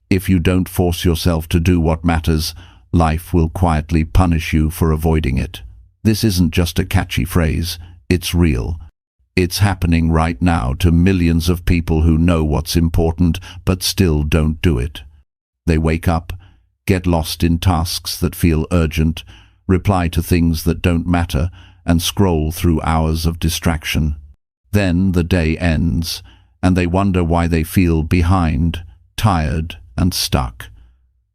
If you don't force yourself to do what matters, life will quietly punish you for avoiding it. This isn't just a catchy phrase, it's real. It's happening right now to millions of people who know what's important but still don't do it. They wake up, get lost in tasks that feel urgent, reply to things that don't matter, and scroll through hours of distraction. Then the day ends, and they wonder why they feel behind, tired, and stuck.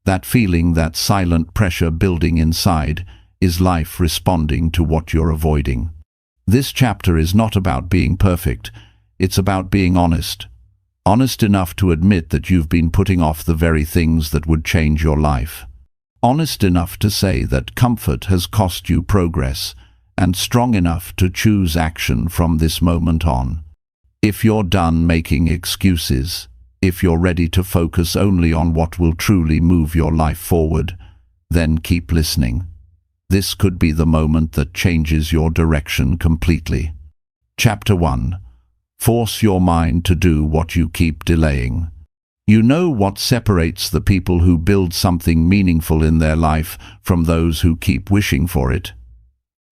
That feeling, that silent pressure building inside, is life responding to what you're avoiding. This chapter is not about being perfect, it's about being honest. Honest enough to admit that you've been putting off the very things that would change your life. Honest enough to say that comfort has cost you progress, and strong enough to choose action from this moment on. If you're done making excuses, if you're ready to focus only on what will truly move your life forward, then keep listening. This could be the moment that changes your direction completely. Chapter 1. Force your mind to do what you keep delaying. You know what separates the people who build something meaningful in their life from those who keep wishing for it.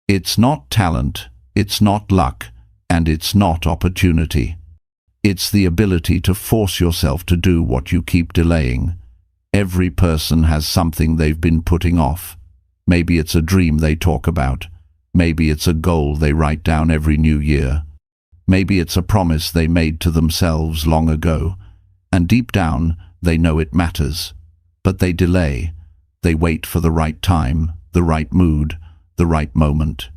It's not talent, it's not luck, and it's not opportunity. It's the ability to force yourself to do what you keep delaying. Every person has something they've been putting off. Maybe it's a dream they talk about. Maybe it's a goal they write down every new year. Maybe it's a promise they made to themselves long ago. And deep down, they know it matters. But they delay. They wait for the right time, the right mood, the right moment.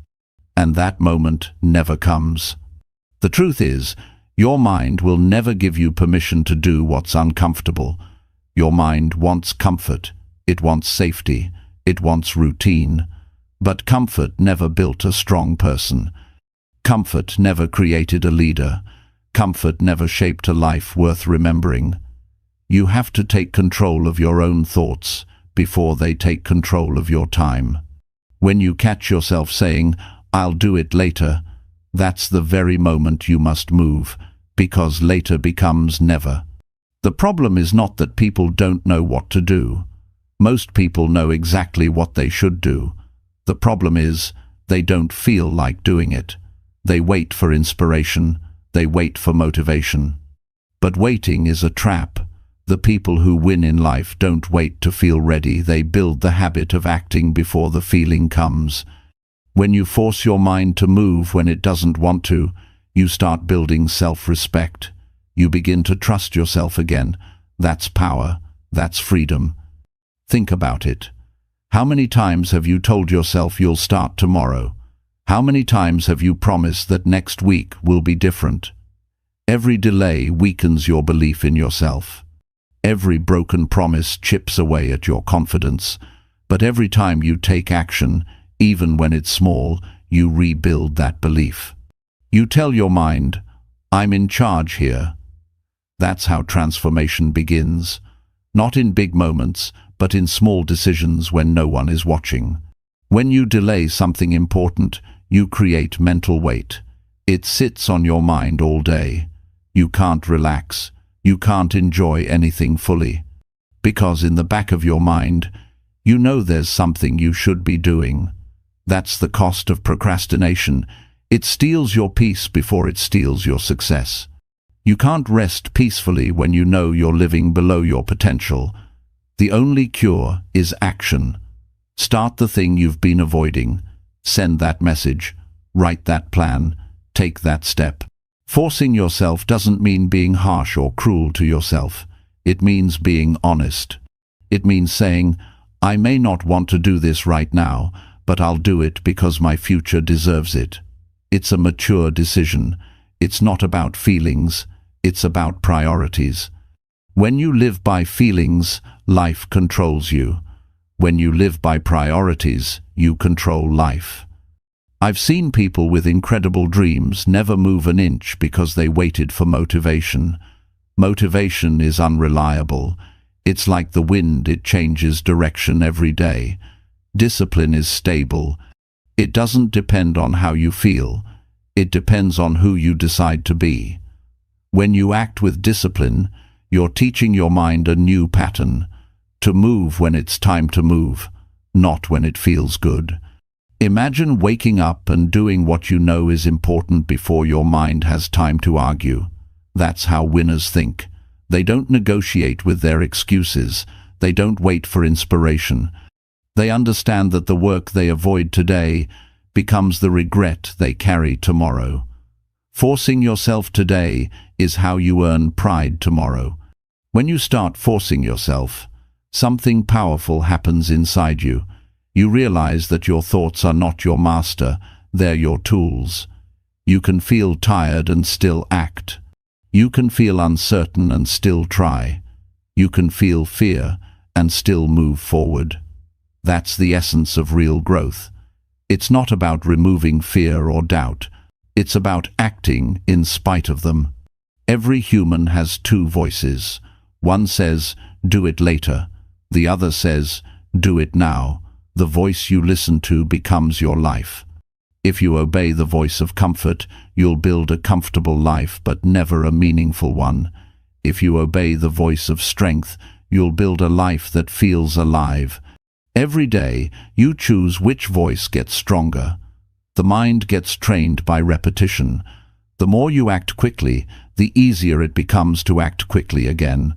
And that moment never comes. The truth is, your mind will never give you permission to do what's uncomfortable. Your mind wants comfort. It wants safety. It wants routine. But comfort never built a strong person. Comfort never created a leader. Comfort never shaped a life worth remembering. You have to take control of your own thoughts before they take control of your time. When you catch yourself saying, "I'll do it later," that's the very moment you must move, because later becomes never. The problem is not that people don't know what to do. Most people know exactly what they should do. The problem is, they don't feel like doing it. They wait for inspiration. They wait for motivation. But waiting is a trap. The people who win in life don't wait to feel ready. They build the habit of acting before the feeling comes. When you force your mind to move when it doesn't want to, you start building self-respect. You begin to trust yourself again. That's power. That's freedom. Think about it. How many times have you told yourself you'll start tomorrow? How many times have you promised that next week will be different? Every delay weakens your belief in yourself. Every broken promise chips away at your confidence. But every time you take action, even when it's small, you rebuild that belief. You tell your mind, "I'm in charge here." That's how transformation begins. Not in big moments, but in small decisions when no one is watching. When you delay something important, you create mental weight. It sits on your mind all day. You can't relax. You can't enjoy anything fully. Because in the back of your mind, you know there's something you should be doing. That's the cost of procrastination. It steals your peace before it steals your success. You can't rest peacefully when you know you're living below your potential. The only cure is action. Start the thing you've been avoiding. Send that message. Write that plan. Take that step. Forcing yourself doesn't mean being harsh or cruel to yourself. It means being honest. It means saying, "I may not want to do this right now, but I'll do it because my future deserves it." It's a mature decision. It's not about feelings. It's about priorities. When you live by feelings, life controls you. When you live by priorities, you control life. I've seen people with incredible dreams never move an inch because they waited for motivation. Motivation is unreliable. It's like the wind, it changes direction every day. Discipline is stable. It doesn't depend on how you feel. It depends on who you decide to be. When you act with discipline, You're teaching your mind a new pattern, to move when it's time to move, not when it feels good. Imagine waking up and doing what you know is important before your mind has time to argue. That's how winners think. They don't negotiate with their excuses. They don't wait for inspiration. They understand that the work they avoid today becomes the regret they carry tomorrow. Forcing yourself today is how you earn pride tomorrow. When you start forcing yourself, something powerful happens inside you. You realize that your thoughts are not your master, they're your tools. You can feel tired and still act. You can feel uncertain and still try. You can feel fear and still move forward. That's the essence of real growth. It's not about removing fear or doubt. It's about acting in spite of them. Every human has two voices. One says, "Do it later." The other says, "Do it now." The voice you listen to becomes your life. If you obey the voice of comfort, you'll build a comfortable life, but never a meaningful one. If you obey the voice of strength, you'll build a life that feels alive. Every day, you choose which voice gets stronger. The mind gets trained by repetition. The more you act quickly, the easier it becomes to act quickly again.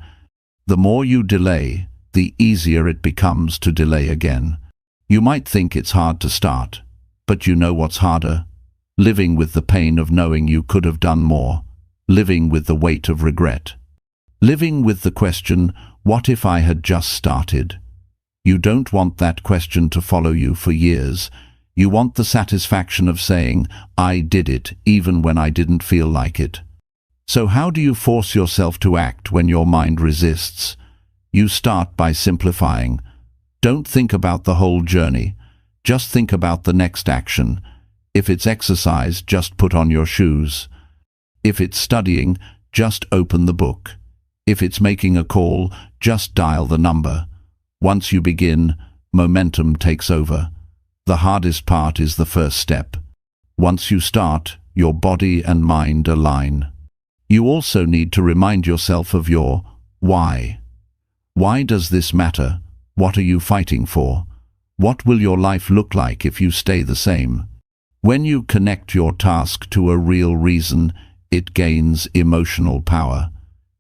The more you delay, the easier it becomes to delay again. You might think it's hard to start, but you know what's harder? Living with the pain of knowing you could have done more. Living with the weight of regret. Living with the question, what if I had just started? You don't want that question to follow you for years. You want the satisfaction of saying, I did it, even when I didn't feel like it. So how do you force yourself to act when your mind resists? You start by simplifying. Don't think about the whole journey. Just think about the next action. If it's exercise, just put on your shoes. If it's studying, just open the book. If it's making a call, just dial the number. Once you begin, momentum takes over. The hardest part is the first step. Once you start, your body and mind align. You also need to remind yourself of your why. Why does this matter? What are you fighting for? What will your life look like if you stay the same? When you connect your task to a real reason, it gains emotional power.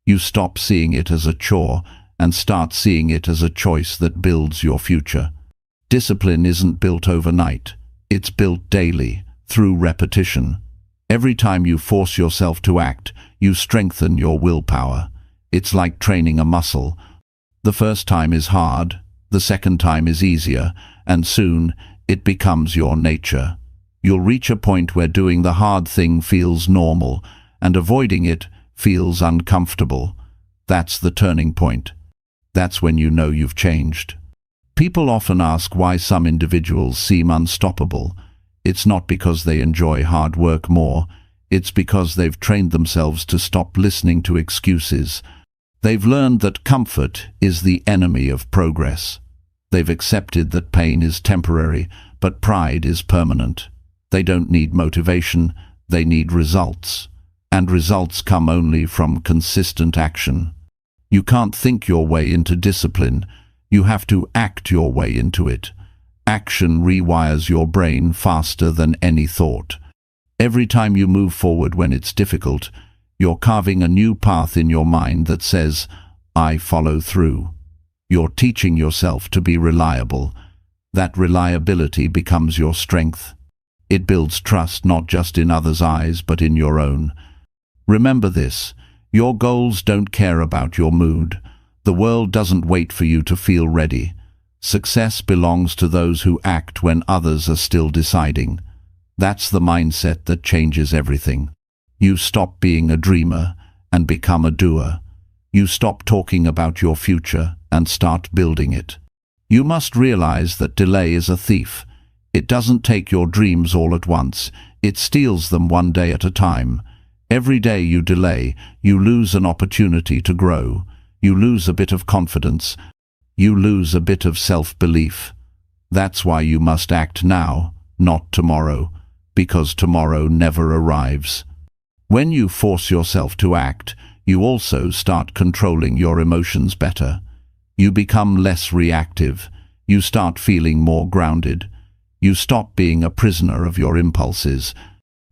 You stop seeing it as a chore and start seeing it as a choice that builds your future. Discipline isn't built overnight. It's built daily, through repetition. Every time you force yourself to act, you strengthen your willpower. It's like training a muscle. The first time is hard, the second time is easier, and soon it becomes your nature. You'll reach a point where doing the hard thing feels normal, and avoiding it feels uncomfortable. That's the turning point. That's when you know you've changed. People often ask why some individuals seem unstoppable. It's not because they enjoy hard work more. It's because they've trained themselves to stop listening to excuses. They've learned that comfort is the enemy of progress. They've accepted that pain is temporary, but pride is permanent. They don't need motivation, they need results. And results come only from consistent action. You can't think your way into discipline. You have to act your way into it. Action rewires your brain faster than any thought. Every time you move forward when it's difficult, you're carving a new path in your mind that says, I follow through. You're teaching yourself to be reliable. That reliability becomes your strength. It builds trust not just in others' eyes, but in your own. Remember this, your goals don't care about your mood. The world doesn't wait for you to feel ready. Success belongs to those who act when others are still deciding. That's the mindset that changes everything. You stop being a dreamer and become a doer. You stop talking about your future and start building it. You must realize that delay is a thief. It doesn't take your dreams all at once. It steals them one day at a time. Every day you delay, you lose an opportunity to grow. You lose a bit of confidence. You lose a bit of self-belief. That's why you must act now, not tomorrow, because tomorrow never arrives. When you force yourself to act, you also start controlling your emotions better. You become less reactive. You start feeling more grounded. You stop being a prisoner of your impulses.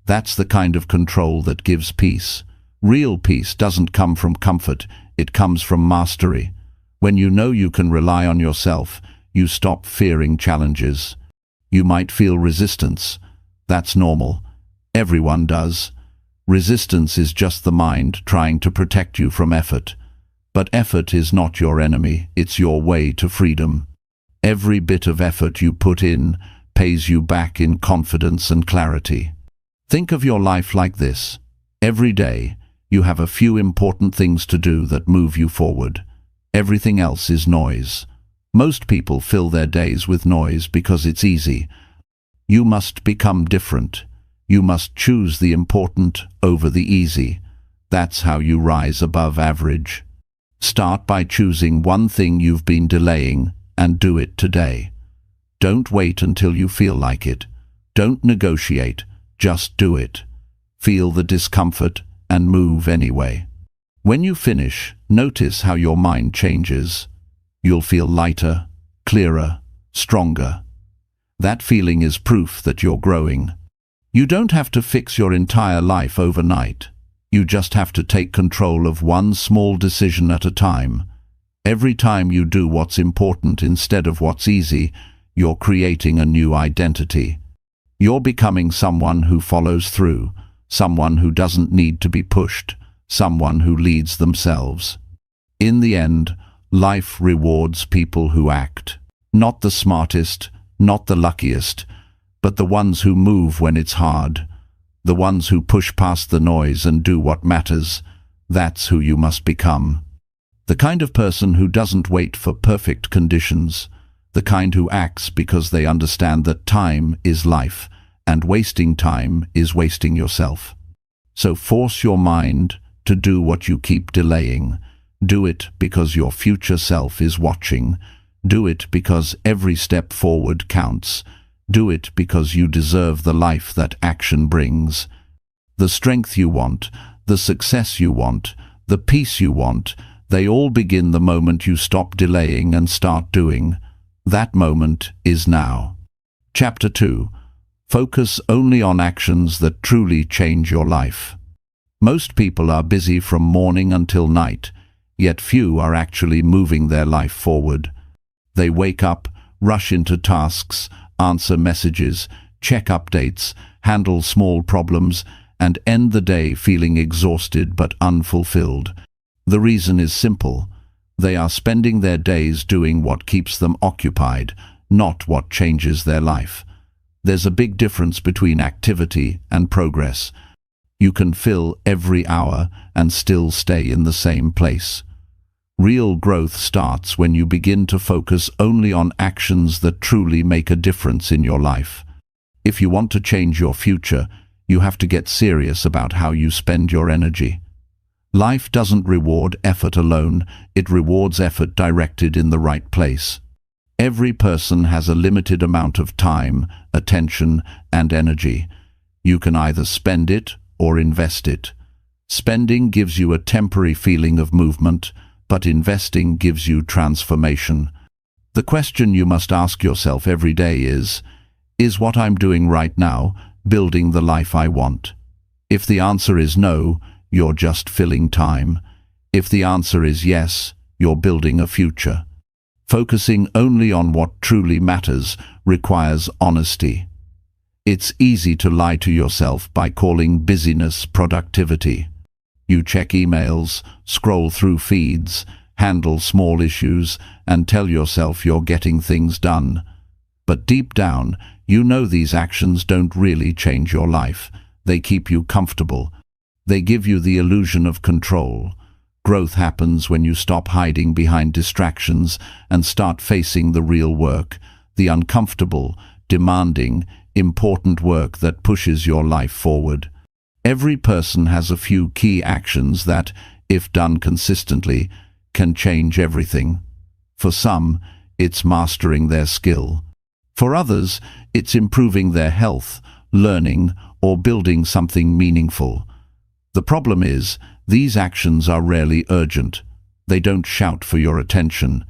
That's the kind of control that gives peace. Real peace doesn't come from comfort, it comes from mastery. When you know you can rely on yourself, you stop fearing challenges. You might feel resistance. That's normal. Everyone does. Resistance is just the mind trying to protect you from effort. But effort is not your enemy, it's your way to freedom. Every bit of effort you put in pays you back in confidence and clarity. Think of your life like this. Every day, you have a few important things to do that move you forward. Everything else is noise. Most people fill their days with noise because it's easy. You must become different. You must choose the important over the easy. That's how you rise above average. Start by choosing one thing you've been delaying and do it today. Don't wait until you feel like it. Don't negotiate, just do it. Feel the discomfort and move anyway. When you finish, notice how your mind changes. You'll feel lighter, clearer, stronger. That feeling is proof that you're growing. You don't have to fix your entire life overnight. You just have to take control of one small decision at a time. Every time you do what's important instead of what's easy, you're creating a new identity. You're becoming someone who follows through, someone who doesn't need to be pushed, someone who leads themselves. In the end, life rewards people who act. Not the smartest, not the luckiest, but the ones who move when it's hard. The ones who push past the noise and do what matters. That's who you must become. The kind of person who doesn't wait for perfect conditions. The kind who acts because they understand that time is life, and wasting time is wasting yourself. So force your mind to do what you keep delaying. Do it because your future self is watching. Do it because every step forward counts. Do it because you deserve the life that action brings. The strength you want, the success you want, the peace you want, they all begin the moment you stop delaying and start doing. That moment is now. Chapter 2. Focus only on actions that truly change your life. Most people are busy from morning until night, yet few are actually moving their life forward. They wake up, rush into tasks, answer messages, check updates, handle small problems, and end the day feeling exhausted but unfulfilled. The reason is simple. They are spending their days doing what keeps them occupied, not what changes their life. There's a big difference between activity and progress. You can fill every hour and still stay in the same place. Real growth starts when you begin to focus only on actions that truly make a difference in your life. If you want to change your future, you have to get serious about how you spend your energy. Life doesn't reward effort alone, it rewards effort directed in the right place. Every person has a limited amount of time, attention, and energy. You can either spend it or invest it. Spending gives you a temporary feeling of movement, but investing gives you transformation. The question you must ask yourself every day is what I'm doing right now building the life I want? If the answer is no, you're just filling time. If the answer is yes, you're building a future. Focusing only on what truly matters requires honesty. It's easy to lie to yourself by calling busyness productivity. You check emails, scroll through feeds, handle small issues, and tell yourself you're getting things done. But deep down, you know these actions don't really change your life. They keep you comfortable. They give you the illusion of control. Growth happens when you stop hiding behind distractions and start facing the real work, the uncomfortable, demanding, important work that pushes your life forward. Every person has a few key actions that, if done consistently, can change everything. For some, it's mastering their skill. For others, it's improving their health, learning, or building something meaningful. The problem is, These actions are rarely urgent. They don't shout for your attention.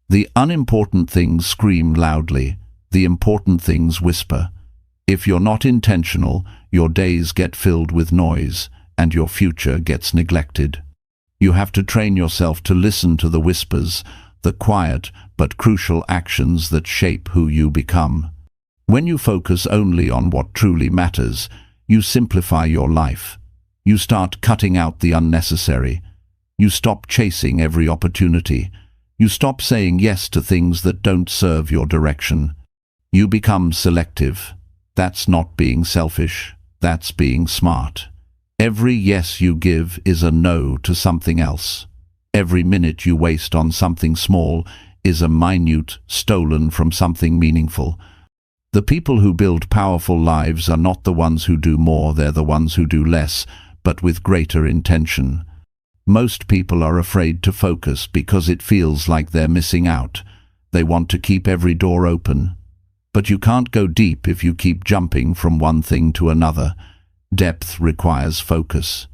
The unimportant things scream loudly. The important things whisper. If you're not intentional, your days get filled with noise, and your future gets neglected. You have to train yourself to listen to the whispers, the quiet but crucial actions that shape who you become. When you focus only on what truly matters, you simplify your life. You start cutting out the unnecessary. You stop chasing every opportunity. You stop saying yes to things that don't serve your direction. You become selective. That's not being selfish. That's being smart. Every yes you give is a no to something else. Every minute you waste on something small is a minute stolen from something meaningful. The people who build powerful lives are not the ones who do more, they're the ones who do less, but with greater intention. Most people are afraid to focus because it feels like they're missing out. They want to keep every door open. But you can't go deep if you keep jumping from one thing to another. Depth requires focus.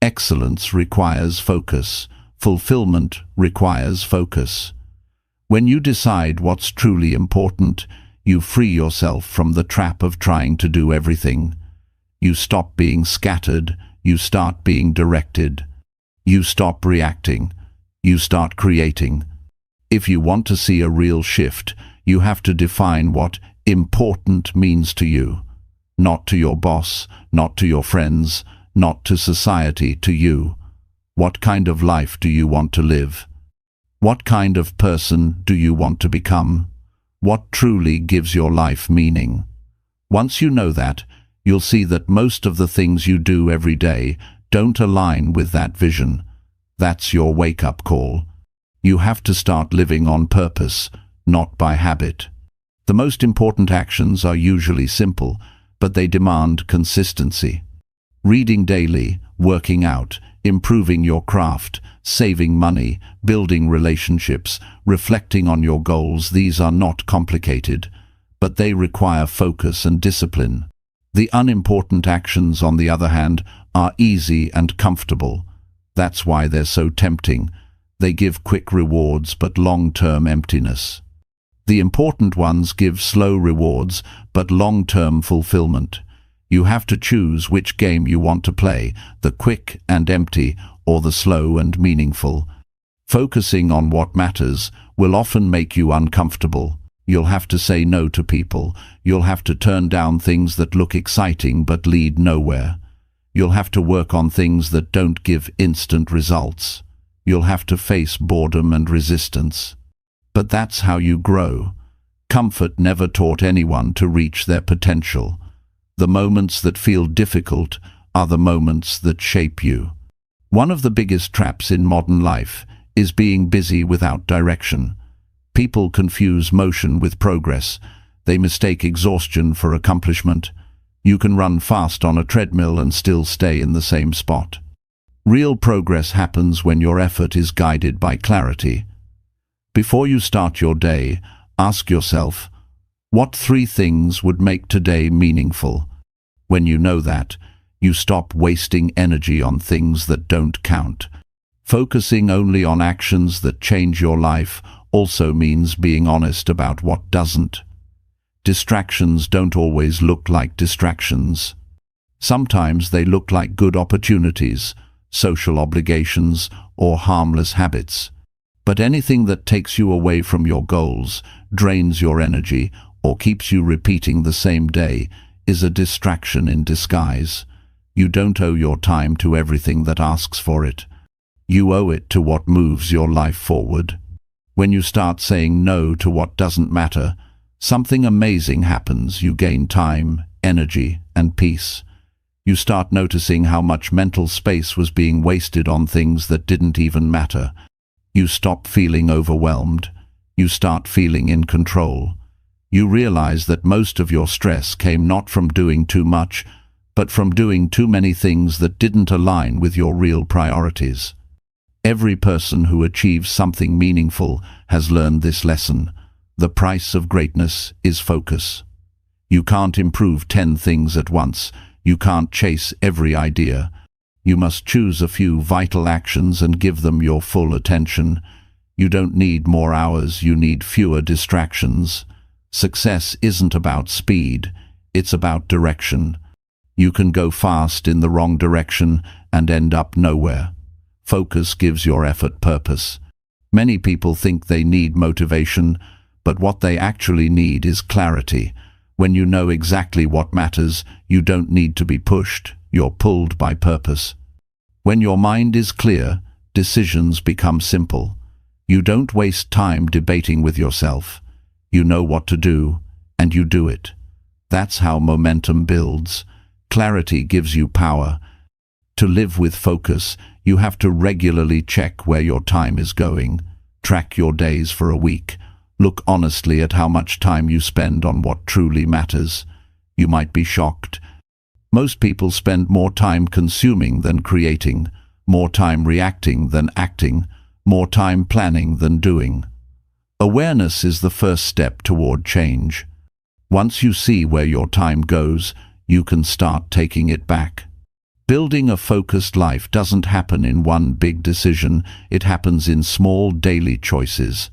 Excellence requires focus. Fulfillment requires focus. When you decide what's truly important, you free yourself from the trap of trying to do everything. You stop being scattered. You start being directed. You stop reacting. You start creating. If you want to see a real shift, you have to define what important means to you. Not to your boss, not to your friends, not to society, to you. What kind of life do you want to live? What kind of person do you want to become? What truly gives your life meaning? Once you know that, you'll see that most of the things you do every day don't align with that vision. That's your wake-up call. You have to start living on purpose, not by habit. The most important actions are usually simple, but they demand consistency. Reading daily, working out, improving your craft, saving money, building relationships, reflecting on your goals, these are not complicated, but they require focus and discipline. The unimportant actions, on the other hand, are easy and comfortable. That's why they're so tempting. They give quick rewards but long-term emptiness. The important ones give slow rewards but long-term fulfillment. You have to choose which game you want to play, the quick and empty or the slow and meaningful. Focusing on what matters will often make you uncomfortable. You'll have to say no to people. You'll have to turn down things that look exciting but lead nowhere. You'll have to work on things that don't give instant results. You'll have to face boredom and resistance. But that's how you grow. Comfort never taught anyone to reach their potential. The moments that feel difficult are the moments that shape you. One of the biggest traps in modern life is being busy without direction. People confuse motion with progress. They mistake exhaustion for accomplishment. You can run fast on a treadmill and still stay in the same spot. Real progress happens when your effort is guided by clarity. Before you start your day, ask yourself, what 3 things would make today meaningful? When you know that, you stop wasting energy on things that don't count. Focusing only on actions that change your life also means being honest about what doesn't. Distractions don't always look like distractions. Sometimes they look like good opportunities, social obligations, or harmless habits. But anything that takes you away from your goals, drains your energy, or keeps you repeating the same day is a distraction in disguise. You don't owe your time to everything that asks for it. You owe it to what moves your life forward. When you start saying no to what doesn't matter, something amazing happens. You gain time, energy, and peace. You start noticing how much mental space was being wasted on things that didn't even matter. You stop feeling overwhelmed. You start feeling in control. You realize that most of your stress came not from doing too much, but from doing too many things that didn't align with your real priorities. Every person who achieves something meaningful has learned this lesson. The price of greatness is focus. You can't improve 10 things at once. You can't chase every idea. You must choose a few vital actions and give them your full attention. You don't need more hours, you need fewer distractions. Success isn't about speed, it's about direction. You can go fast in the wrong direction and end up nowhere. Focus gives your effort purpose. Many people think they need motivation, but what they actually need is clarity. When you know exactly what matters, you don't need to be pushed, you're pulled by purpose. When your mind is clear, decisions become simple. You don't waste time debating with yourself. You know what to do, and you do it. That's how momentum builds. Clarity gives you power. To live with focus, you have to regularly check where your time is going. Track your days for a week. Look honestly at how much time you spend on what truly matters. You might be shocked. Most people spend more time consuming than creating, more time reacting than acting, more time planning than doing. Awareness is the first step toward change. Once you see where your time goes, you can start taking it back. Building a focused life doesn't happen in one big decision, it happens in small daily choices.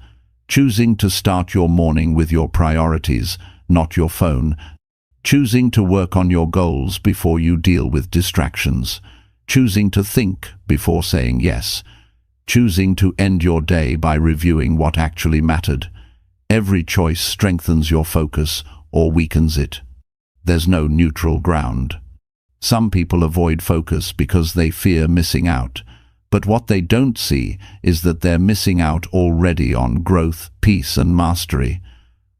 Choosing to start your morning with your priorities, not your phone. Choosing to work on your goals before you deal with distractions. Choosing to think before saying yes. Choosing to end your day by reviewing what actually mattered. Every choice strengthens your focus or weakens it. There's no neutral ground. Some people avoid focus because they fear missing out. But what they don't see is that they're missing out already on growth, peace, and mastery.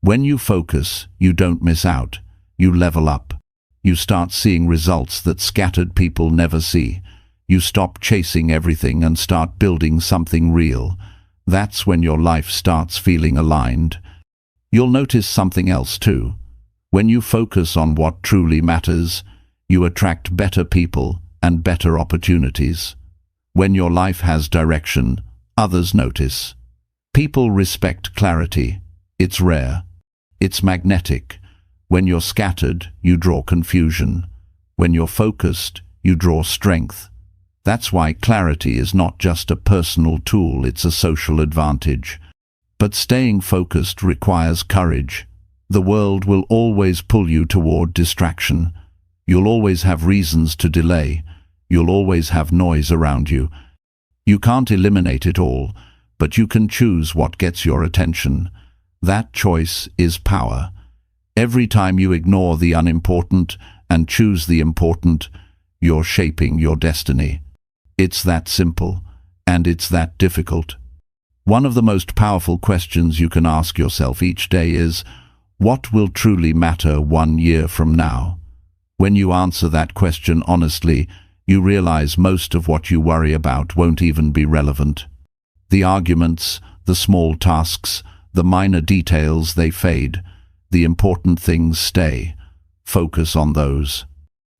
When you focus, you don't miss out. You level up. You start seeing results that scattered people never see. You stop chasing everything and start building something real. That's when your life starts feeling aligned. You'll notice something else too. When you focus on what truly matters, you attract better people and better opportunities. When your life has direction, others notice. People respect clarity. It's rare. It's magnetic. When you're scattered, you draw confusion. When you're focused, you draw strength. That's why clarity is not just a personal tool, it's a social advantage. But staying focused requires courage. The world will always pull you toward distraction. You'll always have reasons to delay. You'll always have noise around you. You can't eliminate it all, but you can choose what gets your attention. That choice is power. Every time you ignore the unimportant and choose the important, you're shaping your destiny. It's that simple, and it's that difficult. One of the most powerful questions you can ask yourself each day is, what will truly matter 1 year from now? When you answer that question honestly, you realize most of what you worry about won't even be relevant. The arguments, the small tasks, the minor details, they fade. The important things stay. Focus on those.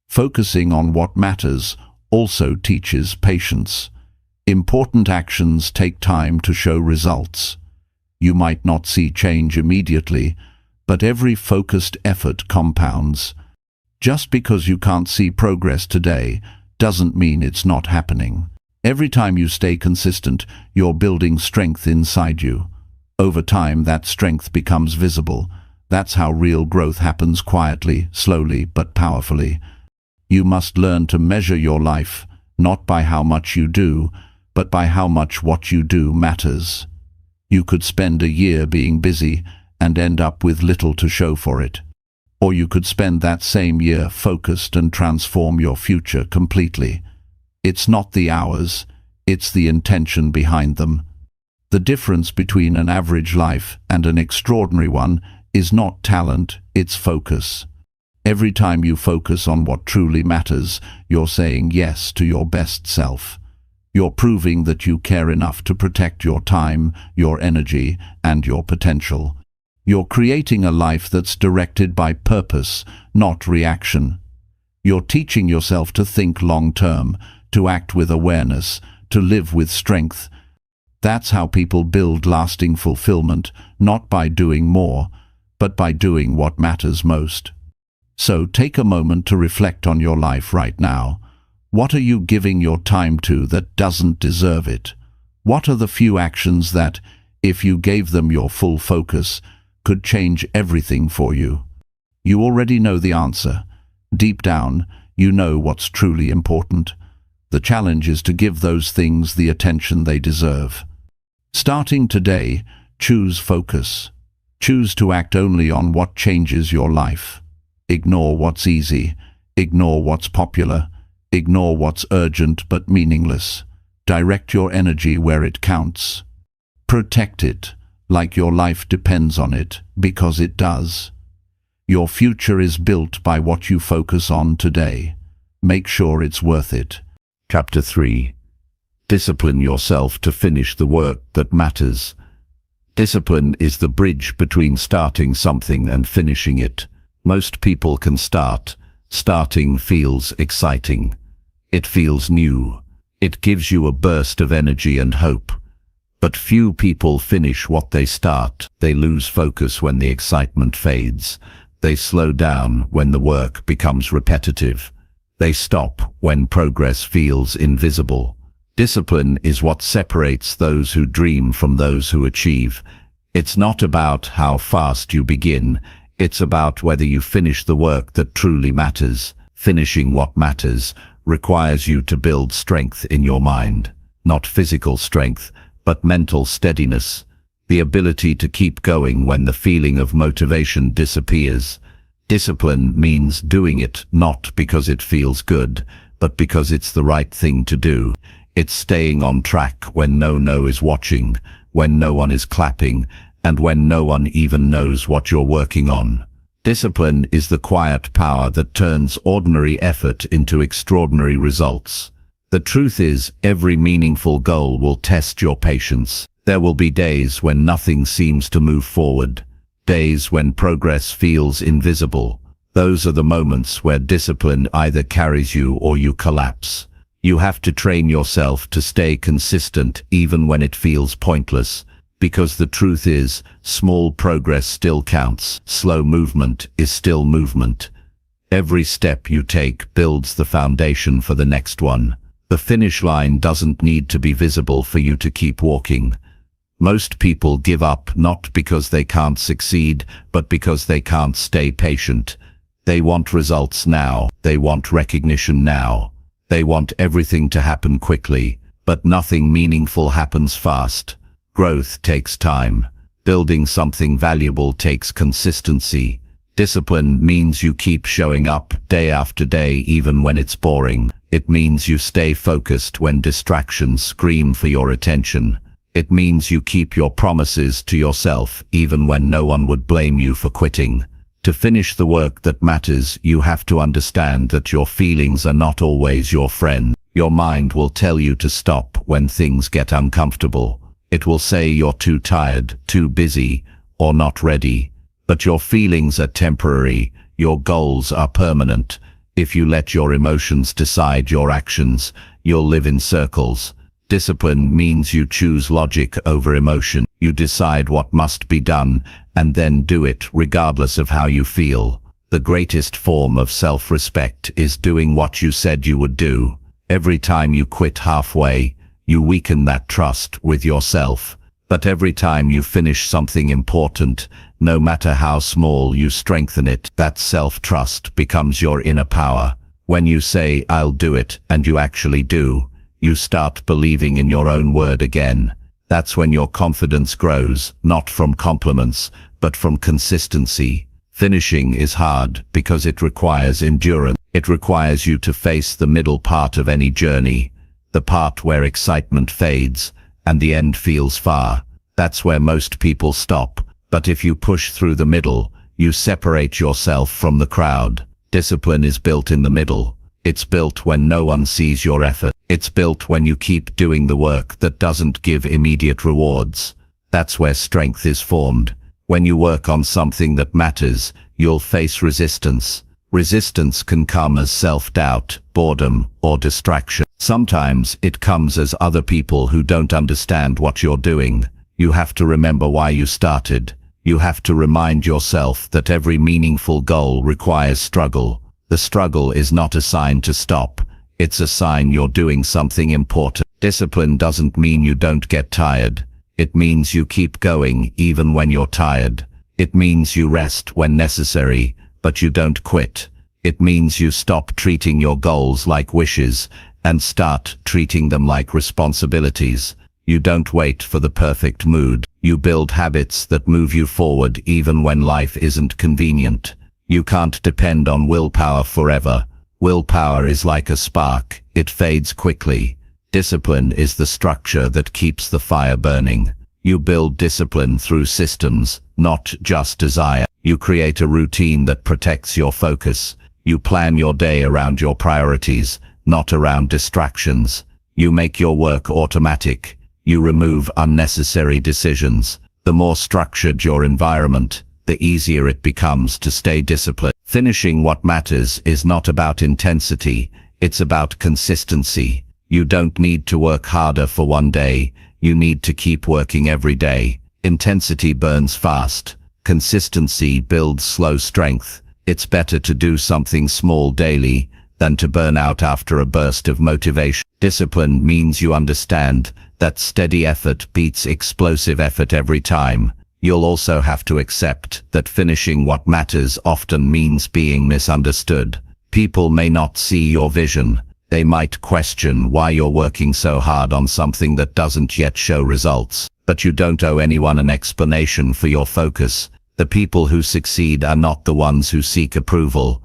Focusing on what matters also teaches patience. Important actions take time to show results. You might not see change immediately, but every focused effort compounds. Just because you can't see progress today doesn't mean it's not happening. Every time you stay consistent, you're building strength inside you. Over time, that strength becomes visible. That's how real growth happens, quietly, slowly, but powerfully. You must learn to measure your life, not by how much you do, but by how much what you do matters. You could spend a year being busy and end up with little to show for it. Or you could spend that same year focused and transform your future completely. It's not the hours, it's the intention behind them. The difference between an average life and an extraordinary one is not talent, it's focus. Every time you focus on what truly matters, you're saying yes to your best self. You're proving that you care enough to protect your time, your energy, and your potential. You're creating a life that's directed by purpose, not reaction. You're teaching yourself to think long-term, to act with awareness, to live with strength. That's how people build lasting fulfillment, not by doing more, but by doing what matters most. So take a moment to reflect on your life right now. What are you giving your time to that doesn't deserve it? What are the few actions that, if you gave them your full focus, could change everything for you? You already know the answer. Deep down, you know what's truly important. The challenge is to give those things the attention they deserve. Starting today, choose focus. Choose to act only on what changes your life. Ignore what's easy. Ignore what's popular. Ignore what's urgent but meaningless. Direct your energy where it counts. Protect it, like your life depends on it, because it does. Your future is built by what you focus on today. Make sure it's worth it. Chapter 3. Discipline yourself to finish the work that matters. Discipline is the bridge between starting something and finishing it. Most people can start. Starting feels exciting. It feels new. It gives you a burst of energy and hope. But few people finish what they start. They lose focus when the excitement fades. They slow down when the work becomes repetitive. They stop when progress feels invisible. Discipline is what separates those who dream from those who achieve. It's not about how fast you begin. It's about whether you finish the work that truly matters. Finishing what matters requires you to build strength in your mind. Not physical strength, but mental steadiness. The ability to keep going when the feeling of motivation disappears. Discipline means doing it not because it feels good, but because it's the right thing to do. It's staying on track when no one is watching, when no one is clapping, and when no one even knows what you're working on. Discipline is the quiet power that turns ordinary effort into extraordinary results. The truth is, every meaningful goal will test your patience. There will be days when nothing seems to move forward. Days when progress feels invisible. Those are the moments where discipline either carries you or you collapse. You have to train yourself to stay consistent even when it feels pointless. Because the truth is, small progress still counts. Slow movement is still movement. Every step you take builds the foundation for the next one. The finish line doesn't need to be visible for you to keep walking. Most people give up not because they can't succeed, but because they can't stay patient. They want results now. They want recognition now. They want everything to happen quickly, but nothing meaningful happens fast. Growth takes time. Building something valuable takes consistency. Discipline means you keep showing up day after day even when it's boring. It means you stay focused when distractions scream for your attention. It means you keep your promises to yourself even when no one would blame you for quitting. To finish the work that matters, you have to understand that your feelings are not always your friend. Your mind will tell you to stop when things get uncomfortable. It will say you're too tired, too busy, or not ready. But your feelings are temporary. Your goals are permanent. If you let your emotions decide your actions, you'll live in circles. Discipline means you choose logic over emotion. You decide what must be done, and then do it regardless of how you feel. The greatest form of self-respect is doing what you said you would do. Every time you quit halfway, you weaken that trust with yourself. But every time you finish something important, no matter how small, you strengthen it. That self-trust becomes your inner power. When you say, "I'll do it," and you actually do, you start believing in your own word again. That's when your confidence grows, not from compliments, but from consistency. Finishing is hard because it requires endurance. It requires you to face the middle part of any journey, the part where excitement fades and the end feels far. That's where most people stop. But if you push through the middle, you separate yourself from the crowd. Discipline is built in the middle. It's built when no one sees your effort. It's built when you keep doing the work that doesn't give immediate rewards. That's where strength is formed. When you work on something that matters, you'll face resistance. Resistance can come as self-doubt, boredom, or distraction. Sometimes it comes as other people who don't understand what you're doing. You have to remember why you started. You have to remind yourself that every meaningful goal requires struggle. The struggle is not a sign to stop. It's a sign you're doing something important. Discipline doesn't mean you don't get tired. It means you keep going even when you're tired. It means you rest when necessary, but you don't quit. It means you stop treating your goals like wishes and start treating them like responsibilities. You don't wait for the perfect mood. You build habits that move you forward even when life isn't convenient. You can't depend on willpower forever. Willpower is like a spark. It fades quickly. Discipline is the structure that keeps the fire burning. You build discipline through systems, not just desire. You create a routine that protects your focus. You plan your day around your priorities, not around distractions. You make your work automatic. You remove unnecessary decisions. The more structured your environment, the easier it becomes to stay disciplined. Finishing what matters is not about intensity, it's about consistency. You don't need to work harder for one day, you need to keep working every day. Intensity burns fast. Consistency builds slow strength. It's better to do something small daily than to burn out after a burst of motivation. Discipline means you understand that steady effort beats explosive effort every time. You'll also have to accept that finishing what matters often means being misunderstood. People may not see your vision. They might question why you're working so hard on something that doesn't yet show results. But you don't owe anyone an explanation for your focus. The people who succeed are not the ones who seek approval.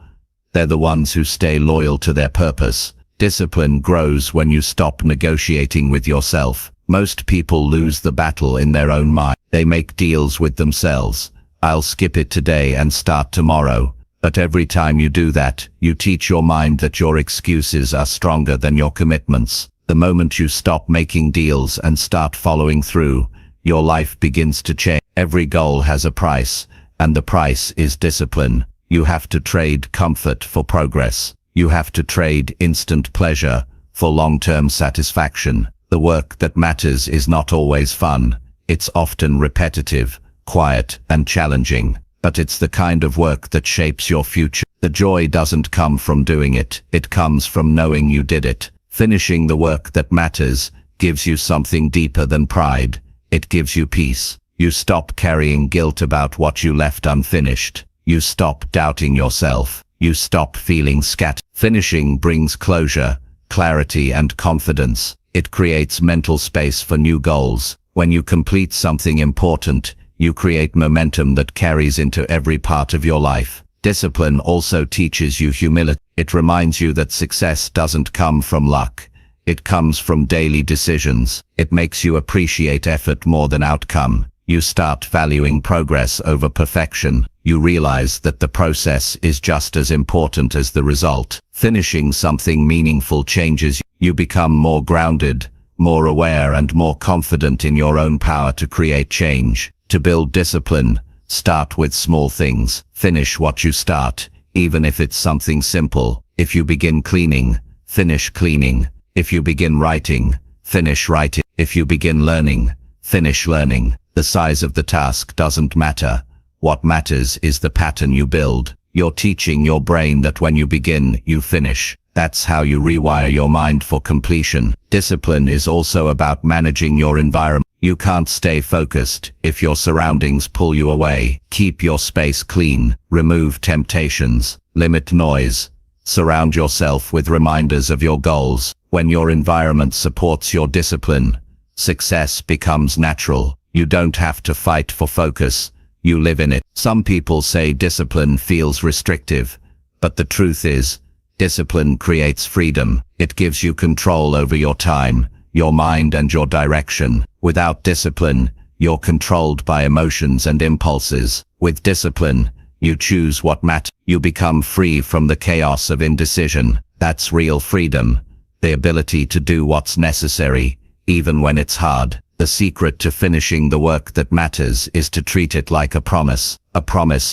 They're the ones who stay loyal to their purpose. Discipline grows when you stop negotiating with yourself. Most people lose the battle in their own mind. They make deals with themselves. I'll skip it today and start tomorrow. But every time you do that, you teach your mind that your excuses are stronger than your commitments. The moment you stop making deals and start following through, your life begins to change. Every goal has a price, and the price is discipline. You have to trade comfort for progress. You have to trade instant pleasure for long-term satisfaction. The work that matters is not always fun. It's often repetitive, quiet, and challenging. But it's the kind of work that shapes your future. The joy doesn't come from doing it. It comes from knowing you did it. Finishing the work that matters gives you something deeper than pride. It gives you peace. You stop carrying guilt about what you left unfinished. You stop doubting yourself. You stop feeling scattered. Finishing brings closure, clarity, and confidence. It creates mental space for new goals. When you complete something important, you create momentum that carries into every part of your life. Discipline also teaches you humility. It reminds you that success doesn't come from luck. It comes from daily decisions. It makes you appreciate effort more than outcome. You start valuing progress over perfection. You realize that the process is just as important as the result. Finishing something meaningful changes you. You become more grounded, more aware, and more confident in your own power to create change. To build discipline, start with small things. Finish what you start, even if it's something simple. If you begin cleaning, finish cleaning. If you begin writing, finish writing. If you begin learning, finish learning. The size of the task doesn't matter. What matters is the pattern you build. You're teaching your brain that when you begin, you finish. That's how you rewire your mind for completion. Discipline is also about managing your environment. You can't stay focused if your surroundings pull you away. Keep your space clean. Remove temptations. Limit noise. Surround yourself with reminders of your goals. When your environment supports your discipline, success becomes natural. You don't have to fight for focus. You live in it. Some people say discipline feels restrictive, but the truth is, discipline creates freedom. It gives you control over your time, your mind, and your direction. Without discipline, you're controlled by emotions and impulses. With discipline, you choose what matters. You become free from the chaos of indecision. That's real freedom. The ability to do what's necessary, even when it's hard. The secret to finishing the work that matters is to treat it like a promise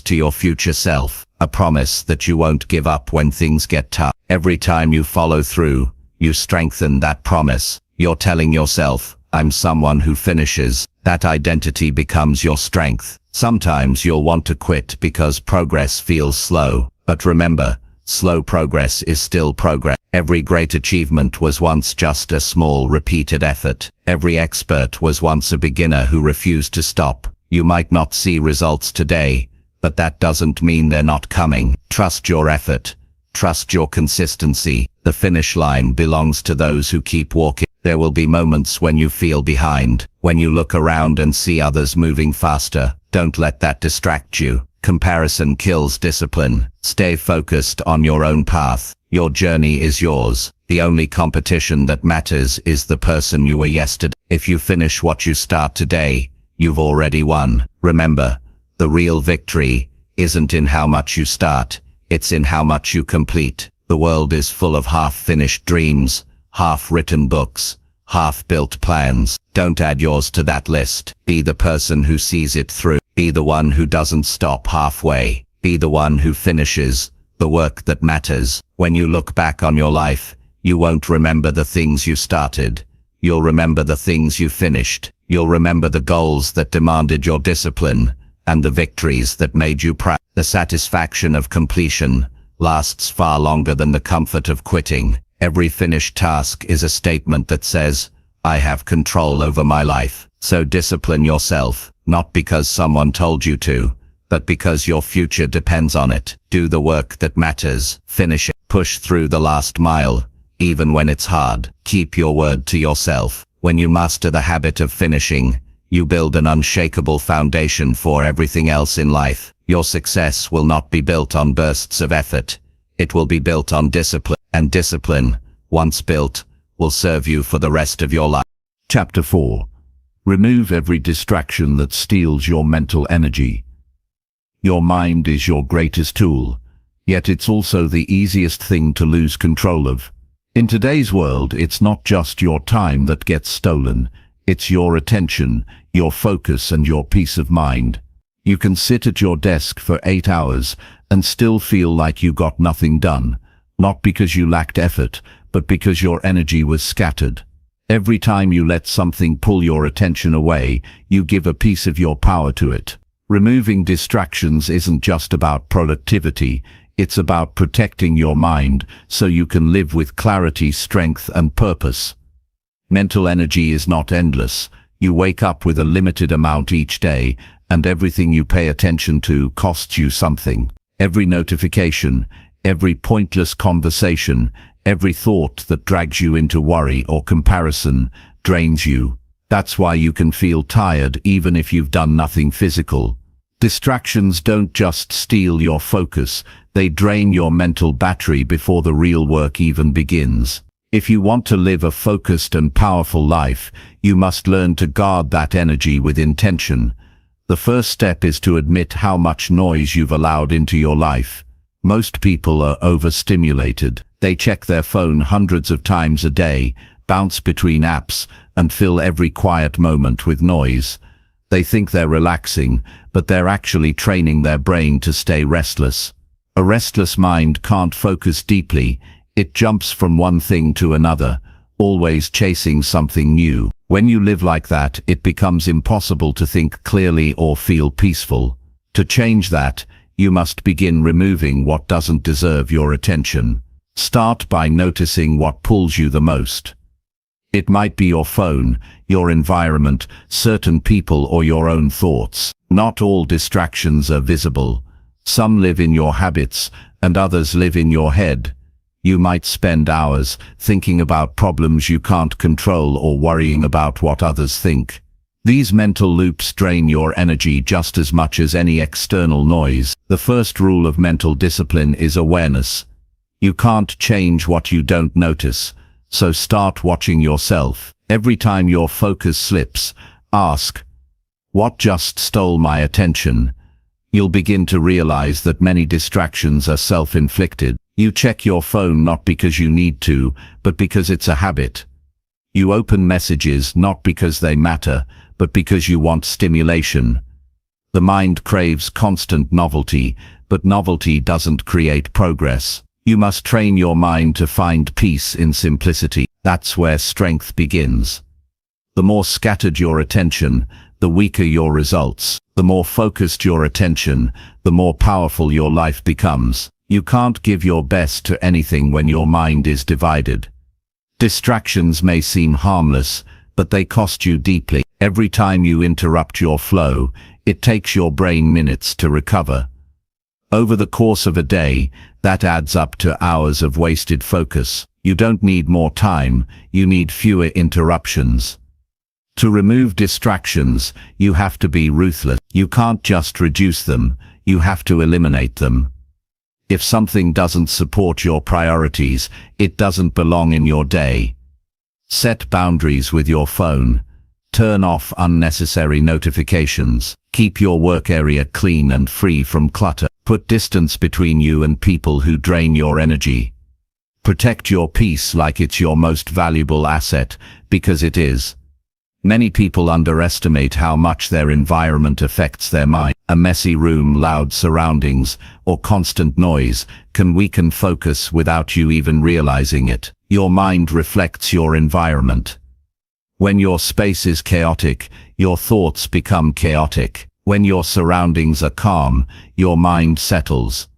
to your future self, a promise that you won't give up when things get tough. Every time you follow through, you strengthen that promise. You're telling yourself, I'm someone who finishes. That identity becomes your strength. Sometimes you'll want to quit because progress feels slow, but remember, Slow progress is still progress. Every great achievement was once just a small, repeated effort. Every expert was once a beginner who refused to stop. You might not see results today, but that doesn't mean they're not coming. Trust your effort. Trust your consistency. The finish line belongs to those who keep walking. There will be moments when you feel behind, when you look around and see others moving faster. Don't let that distract you. Comparison kills discipline. Stay focused on your own path. Your journey is yours. The only competition that matters is the person you were yesterday. If you finish what you start today, you've already won. Remember, the real victory isn't in how much you start, it's in how much you complete. The world is full of half-finished dreams, half-written books, half-built plans. Don't add yours to that list. Be the person who sees it through. Be the one who doesn't stop halfway. Be the one who finishes the work that matters. When you look back on your life, you won't remember the things you started. You'll remember the things you finished. You'll remember the goals that demanded your discipline and the victories that made you proud. The satisfaction of completion lasts far longer than the comfort of quitting. Every finished task is a statement that says, I have control over my life. So discipline yourself, not because someone told you to, but because your future depends on it. Do the work that matters. Finish it. Push through the last mile, even when it's hard. Keep your word to yourself. When you master the habit of finishing, you build an unshakable foundation for everything else in life. Your success will not be built on bursts of effort. It will be built on discipline. And discipline, once built, will serve you for the rest of your life. Chapter 4. Remove every distraction that steals your mental energy. Your mind is your greatest tool, yet it's also the easiest thing to lose control of. In today's world, it's not just your time that gets stolen, it's your attention, your focus, and your peace of mind. You can sit at your desk for 8 hours and still feel like you got nothing done, not because you lacked effort, but because your energy was scattered. Every time you let something pull your attention away, you give a piece of your power to it. Removing distractions isn't just about productivity, it's about protecting your mind so you can live with clarity, strength, and purpose. Mental energy is not endless. You wake up with a limited amount each day, and everything you pay attention to costs you something. Every notification, every pointless conversation, every thought that drags you into worry or comparison drains you. That's why you can feel tired even if you've done nothing physical. Distractions don't just steal your focus, they drain your mental battery before the real work even begins. If you want to live a focused and powerful life, you must learn to guard that energy with intention. The first step is to admit how much noise you've allowed into your life. Most people are overstimulated. They check their phone hundreds of times a day, bounce between apps, and fill every quiet moment with noise. They think they're relaxing, but they're actually training their brain to stay restless. A restless mind can't focus deeply. It jumps from one thing to another, always chasing something new. When you live like that, it becomes impossible to think clearly or feel peaceful. To change that, you must begin removing what doesn't deserve your attention. Start by noticing what pulls you the most. It might be your phone, your environment, certain people, or your own thoughts. Not all distractions are visible. Some live in your habits, and others live in your head. You might spend hours thinking about problems you can't control or worrying about what others think. These mental loops drain your energy just as much as any external noise. The first rule of mental discipline is awareness. You can't change what you don't notice, so start watching yourself. Every time your focus slips, ask, what just stole my attention? You'll begin to realize that many distractions are self-inflicted. You check your phone not because you need to, but because it's a habit. You open messages not because they matter, but because you want stimulation. The mind craves constant novelty, but novelty doesn't create progress. You must train your mind to find peace in simplicity. That's where strength begins. The more scattered your attention, the weaker your results. The more focused your attention, the more powerful your life becomes. You can't give your best to anything when your mind is divided. Distractions may seem harmless, but they cost you deeply. Every time you interrupt your flow, it takes your brain minutes to recover. Over the course of a day, that adds up to hours of wasted focus. You don't need more time, you need fewer interruptions. To remove distractions, you have to be ruthless. You can't just reduce them, you have to eliminate them. If something doesn't support your priorities, it doesn't belong in your day. Set boundaries with your phone. Turn off unnecessary notifications. Keep your work area clean and free from clutter. Put distance between you and people who drain your energy. Protect your peace like it's your most valuable asset, because it is. Many people underestimate how much their environment affects their mind. A messy room, loud surroundings, or constant noise can weaken focus without you even realizing it. Your mind reflects your environment. When your space is chaotic, your thoughts become chaotic. When your surroundings are calm, your mind settles.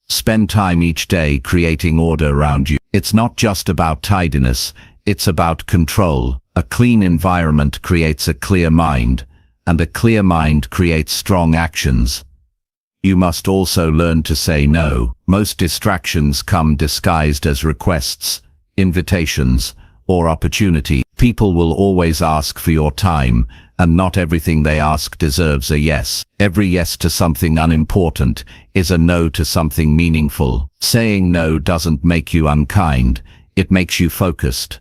Spend time each day creating order around you. It's not just about tidiness, it's about control. A clean environment creates a clear mind, and a clear mind creates strong actions. You must also learn to say no. Most distractions come disguised as requests, invitations, or opportunity. People will always ask for your time, and not everything they ask deserves a yes. Every yes to something unimportant is a no to something meaningful. Saying no doesn't make you unkind, it makes you focused.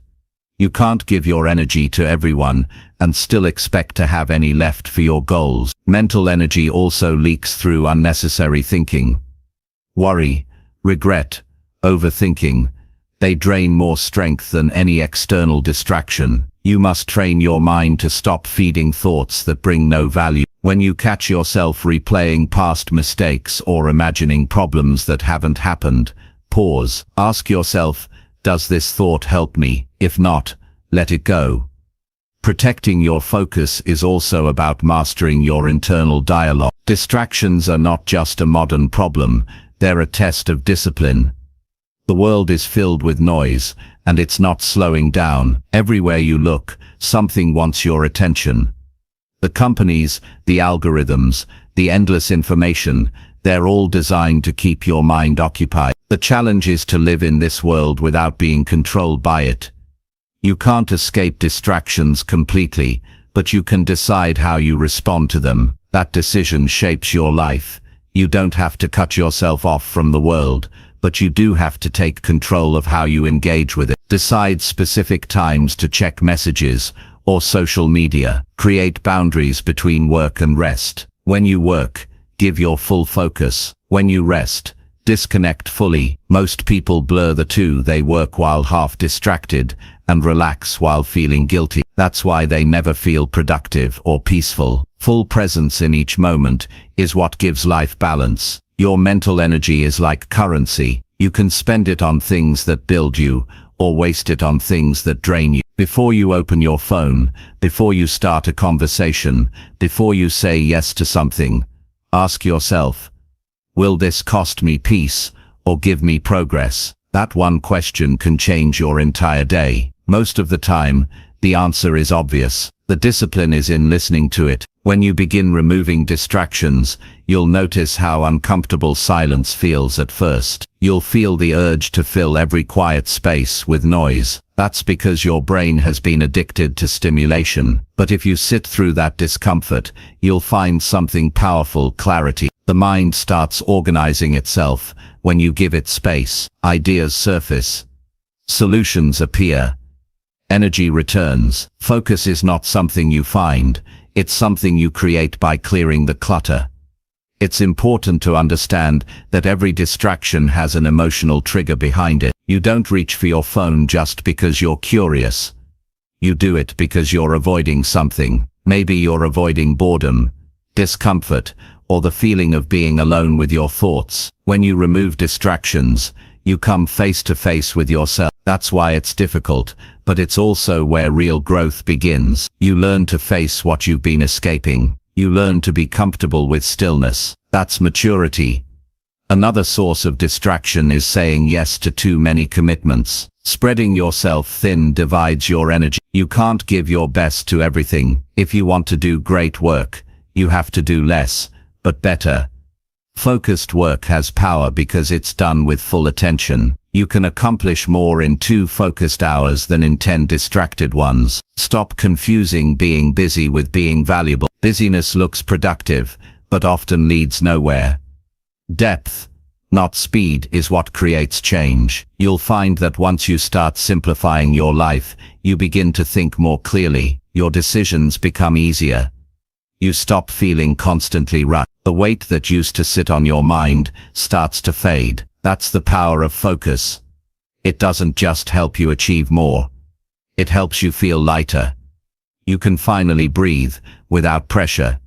You can't give your energy to everyone and still expect to have any left for your goals. Mental energy also leaks through unnecessary thinking. Worry, regret, overthinking, they drain more strength than any external distraction. You must train your mind to stop feeding thoughts that bring no value. When you catch yourself replaying past mistakes or imagining problems that haven't happened, pause. Ask yourself, does this thought help me? If not, let it go. Protecting your focus is also about mastering your internal dialogue. Distractions are not just a modern problem, they're a test of discipline. The world is filled with noise, and it's not slowing down. Everywhere you look, something wants your attention. The companies, the algorithms, the endless information, they're all designed to keep your mind occupied. The challenge is to live in this world without being controlled by it. You can't escape distractions completely, but you can decide how you respond to them. That decision shapes your life. You don't have to cut yourself off from the world, but you do have to take control of how you engage with it. Decide specific times to check messages or social media. Create boundaries between work and rest. When you work, give your full focus. When you rest, disconnect fully. Most people blur the two. They work while half distracted and relax while feeling guilty. That's why they never feel productive or peaceful. Full presence in each moment is what gives life balance. Your mental energy is like currency. You can spend it on things that build you, or waste it on things that drain you. Before you open your phone, before you start a conversation, before you say yes to something, ask yourself, will this cost me peace, or give me progress? That one question can change your entire day. Most of the time, the answer is obvious. The discipline is in listening to it. When you begin removing distractions, you'll notice how uncomfortable silence feels at first. You'll feel the urge to fill every quiet space with noise. That's because your brain has been addicted to stimulation. But if you sit through that discomfort, you'll find something powerful: clarity. The mind starts organizing itself when you give it space. Ideas surface. Solutions appear. Energy returns. Focus is not something you find, it's something you create by clearing the clutter. It's important to understand that every distraction has an emotional trigger behind it. You don't reach for your phone just because you're curious. You do it because you're avoiding something. Maybe you're avoiding boredom, discomfort, or the feeling of being alone with your thoughts. When you remove distractions, you come face to face with yourself. That's why it's difficult, but it's also where real growth begins. You learn to face what you've been escaping. You learn to be comfortable with stillness. That's maturity. Another source of distraction is saying yes to too many commitments. Spreading yourself thin divides your energy. You can't give your best to everything. If you want to do great work, you have to do less, but better. Focused work has power because it's done with full attention. You can accomplish more in 2 focused hours than in 10 distracted ones. Stop confusing being busy with being valuable. Busyness looks productive, but often leads nowhere. Depth, not speed, is what creates change. You'll find that once you start simplifying your life, you begin to think more clearly. Your decisions become easier. You stop feeling constantly rushed. The weight that used to sit on your mind starts to fade. That's the power of focus. It doesn't just help you achieve more. It helps you feel lighter. You can finally breathe without pressure.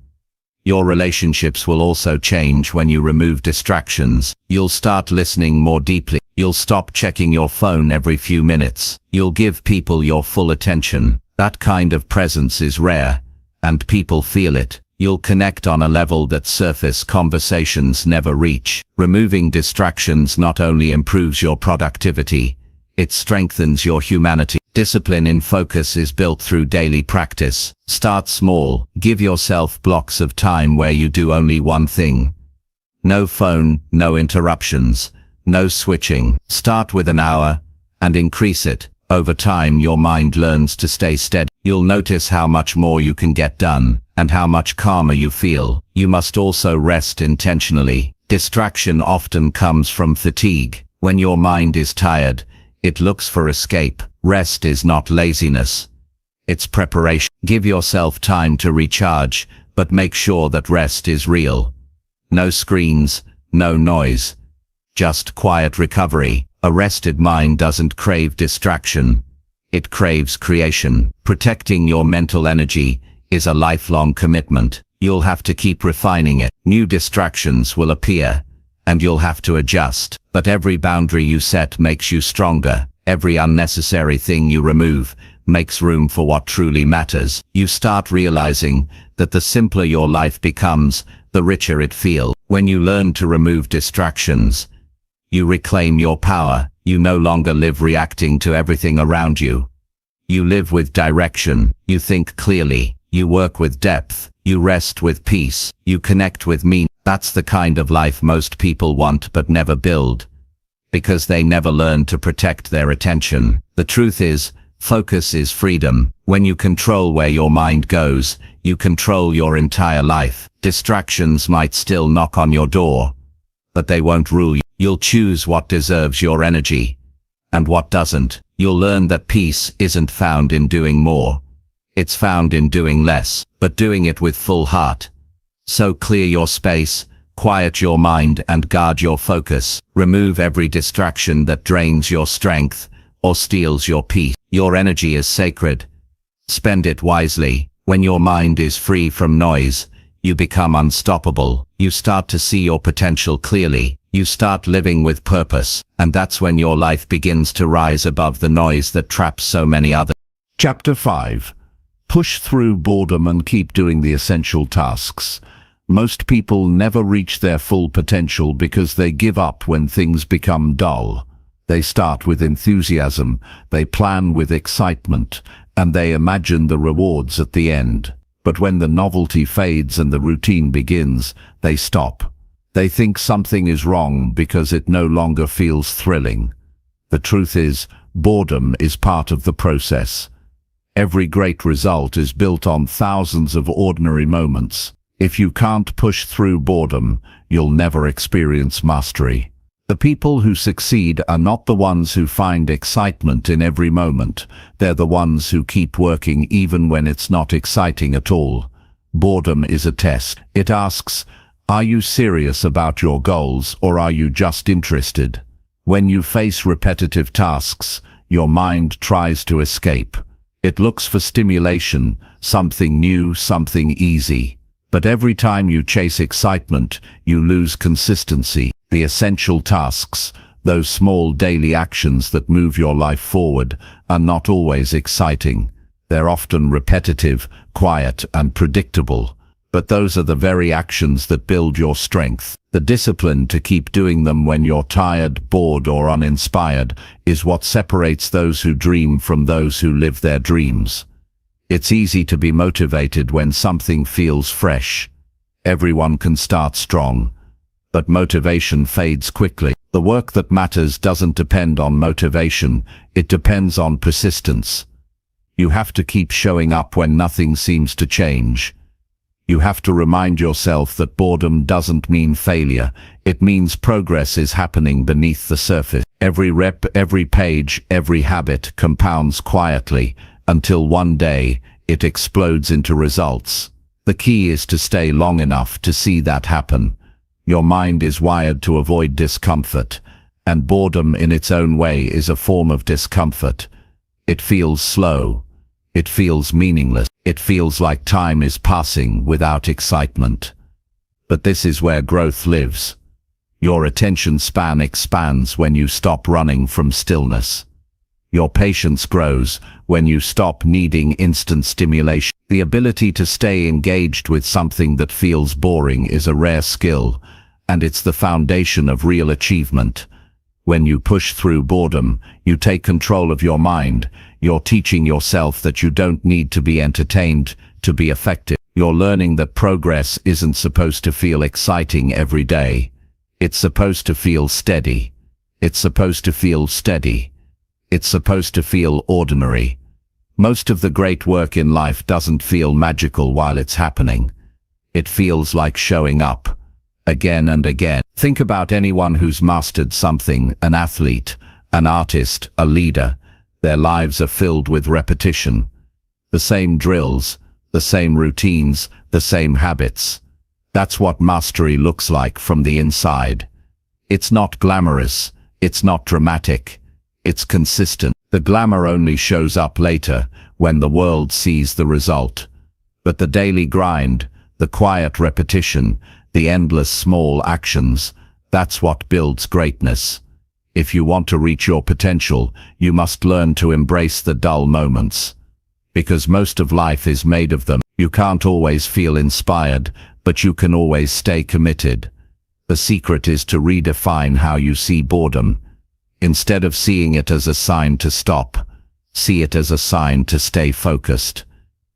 Your relationships will also change when you remove distractions. You'll start listening more deeply. You'll stop checking your phone every few minutes. You'll give people your full attention. That kind of presence is rare, and people feel it. You'll connect on a level that surface conversations never reach. Removing distractions not only improves your productivity, it strengthens your humanity. Discipline in focus is built through daily practice. Start small. Give yourself blocks of time where you do only one thing. No phone, no interruptions, no switching. Start with an hour and increase it. Over time, your mind learns to stay steady. You'll notice how much more you can get done and how much calmer you feel. You must also rest intentionally. Distraction often comes from fatigue. When your mind is tired, it looks for escape. Rest is not laziness. It's preparation. Give yourself time to recharge, but make sure that rest is real. No screens, no noise. Just quiet recovery. A rested mind doesn't crave distraction. It craves creation. Protecting your mental energy is a lifelong commitment. You'll have to keep refining it. New distractions will appear, and you'll have to adjust. But every boundary you set makes you stronger. Every unnecessary thing you remove makes room for what truly matters. You start realizing that the simpler your life becomes, the richer it feels. When you learn to remove distractions, you reclaim your power. You no longer live reacting to everything around you. You live with direction. You think clearly. You work with depth. You rest with peace. You connect with meaning. That's the kind of life most people want but never build, because they never learn to protect their attention. The truth is, focus is freedom. When you control where your mind goes, you control your entire life. Distractions might still knock on your door, but they won't rule you. You'll choose what deserves your energy and what doesn't. You'll learn that peace isn't found in doing more. It's found in doing less, but doing it with full heart. So clear your space, quiet your mind, and guard your focus. Remove every distraction that drains your strength or steals your peace. Your energy is sacred. Spend it wisely. When your mind is free from noise, you become unstoppable. You start to see your potential clearly. You start living with purpose, and that's when your life begins to rise above the noise that traps so many others. Chapter 5. Push through boredom and keep doing the essential tasks. Most people never reach their full potential because they give up when things become dull. They start with enthusiasm, they plan with excitement, and they imagine the rewards at the end. But when the novelty fades and the routine begins, they stop. They think something is wrong because it no longer feels thrilling. The truth is, boredom is part of the process. Every great result is built on thousands of ordinary moments. If you can't push through boredom, you'll never experience mastery. The people who succeed are not the ones who find excitement in every moment. They're the ones who keep working even when it's not exciting at all. Boredom is a test. It asks, are you serious about your goals, or are you just interested? When you face repetitive tasks, your mind tries to escape. It looks for stimulation, something new, something easy. But every time you chase excitement, you lose consistency. The essential tasks, those small daily actions that move your life forward, are not always exciting. They're often repetitive, quiet, and predictable. But those are the very actions that build your strength. The discipline to keep doing them when you're tired, bored, or uninspired is what separates those who dream from those who live their dreams. It's easy to be motivated when something feels fresh. Everyone can start strong, but motivation fades quickly. The work that matters doesn't depend on motivation, it depends on persistence. You have to keep showing up when nothing seems to change. You have to remind yourself that boredom doesn't mean failure, it means progress is happening beneath the surface. Every rep, every page, every habit compounds quietly, until one day it explodes into results. The key is to stay long enough to see that happen. Your mind is wired to avoid discomfort, and boredom in its own way is a form of discomfort. It feels slow. It feels meaningless. It feels like time is passing without excitement. But this is where growth lives. Your attention span expands when you stop running from stillness. Your patience grows when you stop needing instant stimulation. The ability to stay engaged with something that feels boring is a rare skill, and it's the foundation of real achievement. When you push through boredom, you take control of your mind. You're teaching yourself that you don't need to be entertained to be effective. You're learning that progress isn't supposed to feel exciting every day. It's supposed to feel steady. It's supposed to feel steady. It's supposed to feel ordinary. Most of the great work in life doesn't feel magical while it's happening. It feels like showing up, again and again. Think about anyone who's mastered something, an athlete, an artist, a leader. Their lives are filled with repetition. The same drills, the same routines, the same habits. That's what mastery looks like from the inside. It's not glamorous, it's not dramatic, it's consistent. The glamour only shows up later, when the world sees the result. But the daily grind, the quiet repetition, the endless small actions, that's what builds greatness. If you want to reach your potential, you must learn to embrace the dull moments. Because most of life is made of them. You can't always feel inspired, but you can always stay committed. The secret is to redefine how you see boredom. Instead of seeing it as a sign to stop, see it as a sign to stay focused.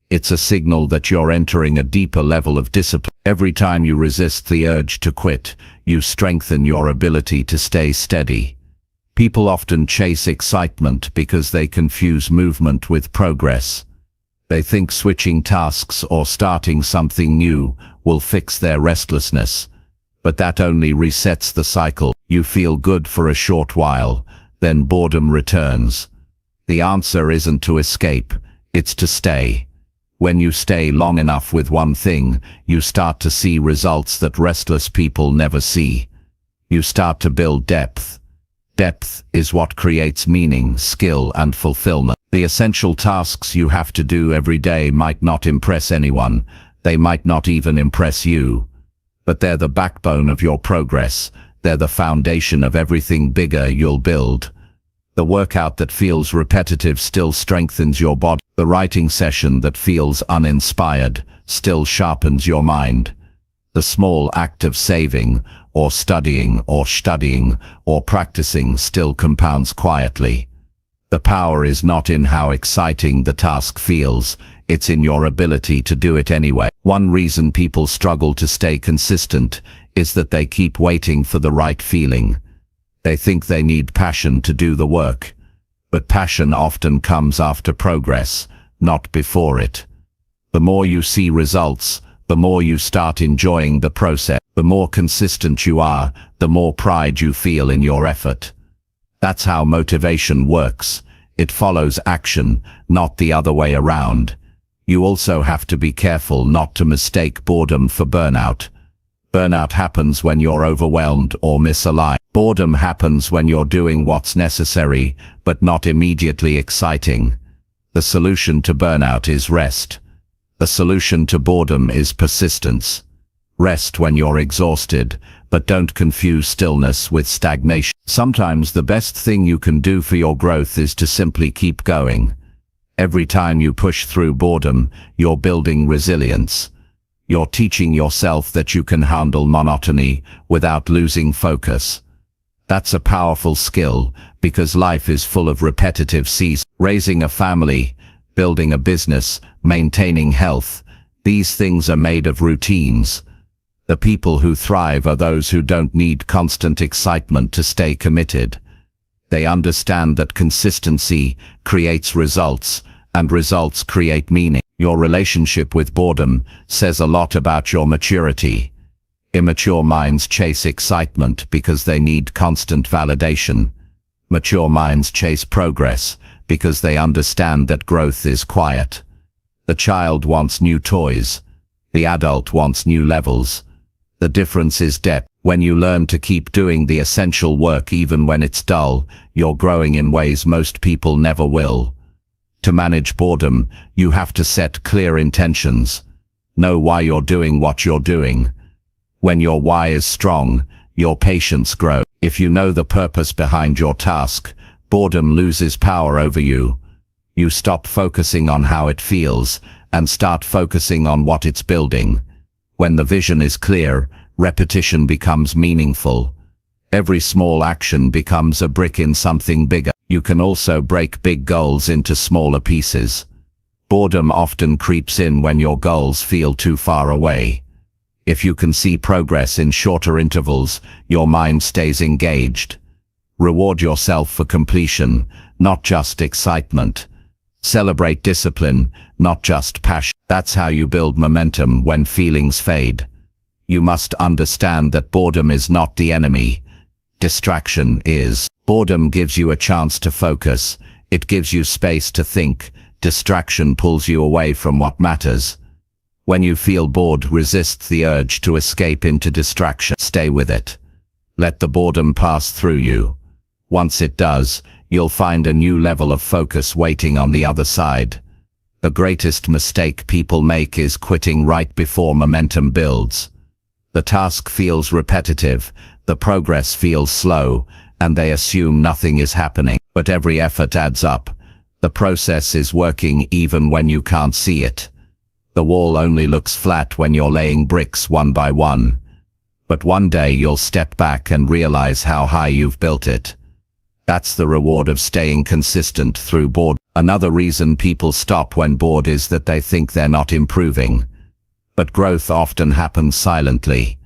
It's a signal that you're entering a deeper level of discipline. Every time you resist the urge to quit, you strengthen your ability to stay steady. People often chase excitement because they confuse movement with progress. They think switching tasks or starting something new will fix their restlessness. But that only resets the cycle. You feel good for a short while, then boredom returns. The answer isn't to escape, it's to stay. When you stay long enough with one thing, you start to see results that restless people never see. You start to build depth. Depth is what creates meaning, skill, and fulfillment. The essential tasks you have to do every day might not impress anyone. They might not even impress you. But they're the backbone of your progress. They're the foundation of everything bigger you'll build. The workout that feels repetitive still strengthens your body. The writing session that feels uninspired still sharpens your mind. The small act of saving, or studying, or practicing still compounds quietly. The power is not in how exciting the task feels, it's in your ability to do it anyway. One reason people struggle to stay consistent is that they keep waiting for the right feeling. They think they need passion to do the work. But passion often comes after progress, not before it. The more you see results, the more you start enjoying the process. The more consistent you are, the more pride you feel in your effort. That's how motivation works. It follows action, not the other way around. You also have to be careful not to mistake boredom for burnout. Burnout happens when you're overwhelmed or misaligned. Boredom happens when you're doing what's necessary, but not immediately exciting. The solution to burnout is rest. The solution to boredom is persistence. Rest when you're exhausted, but don't confuse stillness with stagnation. Sometimes the best thing you can do for your growth is to simply keep going. Every time you push through boredom, you're building resilience. You're teaching yourself that you can handle monotony without losing focus. That's a powerful skill, because life is full of repetitive seasons. Raising a family, building a business, maintaining health, these things are made of routines. The people who thrive are those who don't need constant excitement to stay committed. They understand that consistency creates results, and results create meaning. Your relationship with boredom says a lot about your maturity. Immature minds chase excitement because they need constant validation. Mature minds chase progress because they understand that growth is quiet. The child wants new toys. The adult wants new levels. The difference is depth. When you learn to keep doing the essential work even when it's dull, you're growing in ways most people never will. To manage boredom, you have to set clear intentions. Know why you're doing what you're doing. When your why is strong, your patience grows. If you know the purpose behind your task, boredom loses power over you. You stop focusing on how it feels and start focusing on what it's building. When the vision is clear, repetition becomes meaningful. Every small action becomes a brick in something bigger. You can also break big goals into smaller pieces. Boredom often creeps in when your goals feel too far away. If you can see progress in shorter intervals, your mind stays engaged. Reward yourself for completion, not just excitement. Celebrate discipline, not just passion. That's how you build momentum when feelings fade. You must understand that boredom is not the enemy. Distraction is. Boredom gives you a chance to focus. It gives you space to think. Distraction pulls you away from what matters. When you feel bored, resist the urge to escape into distraction. Stay with it. Let the boredom pass through you. Once it does, you'll find a new level of focus waiting on the other side. The greatest mistake people make is quitting right before momentum builds. The task feels repetitive, the progress feels slow, and they assume nothing is happening. But every effort adds up. The process is working even when you can't see it. The wall only looks flat when you're laying bricks one by one. But one day you'll step back and realize how high you've built it. That's the reward of staying consistent through boredom. Another reason people stop when bored is that they think they're not improving. But growth often happens silently.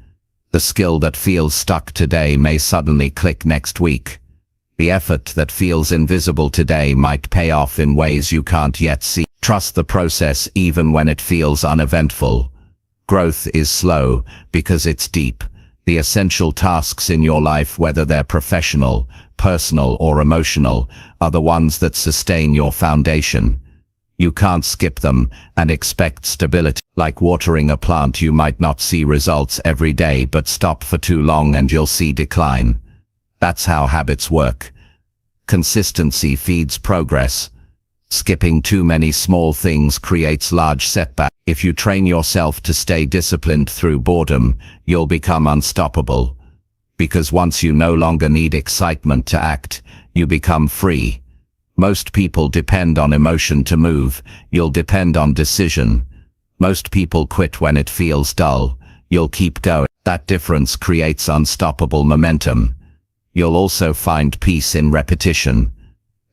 The skill that feels stuck today may suddenly click next week. The effort that feels invisible today might pay off in ways you can't yet see. Trust the process even when it feels uneventful. Growth is slow because it's deep. The essential tasks in your life, whether they're professional, personal, or emotional, are the ones that sustain your foundation. You can't skip them and expect stability. Like watering a plant, you might not see results every day, but stop for too long and you'll see decline. That's how habits work. Consistency feeds progress. Skipping too many small things creates large setbacks. If you train yourself to stay disciplined through boredom, you'll become unstoppable. Because once you no longer need excitement to act, you become free. Most people depend on emotion to move. You'll depend on decision. Most people quit when it feels dull. You'll keep going. That difference creates unstoppable momentum. You'll also find peace in repetition.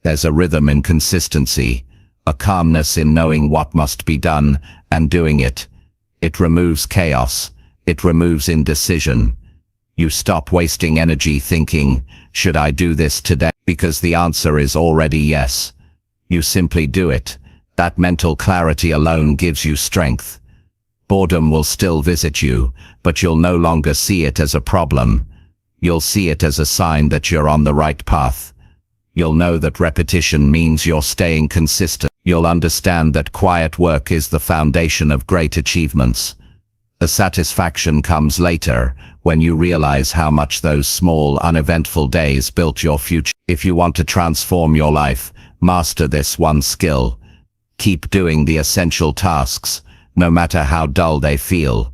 There's a rhythm in consistency, a calmness in knowing what must be done and doing it. It removes chaos. It removes indecision. You stop wasting energy thinking, should I do this today? Because the answer is already yes. You simply do it. That mental clarity alone gives you strength. Boredom will still visit you, but you'll no longer see it as a problem. You'll see it as a sign that you're on the right path. You'll know that repetition means you're staying consistent. You'll understand that quiet work is the foundation of great achievements. The satisfaction comes later, when you realize how much those small, uneventful days built your future. If you want to transform your life, master this one skill. Keep doing the essential tasks, no matter how dull they feel.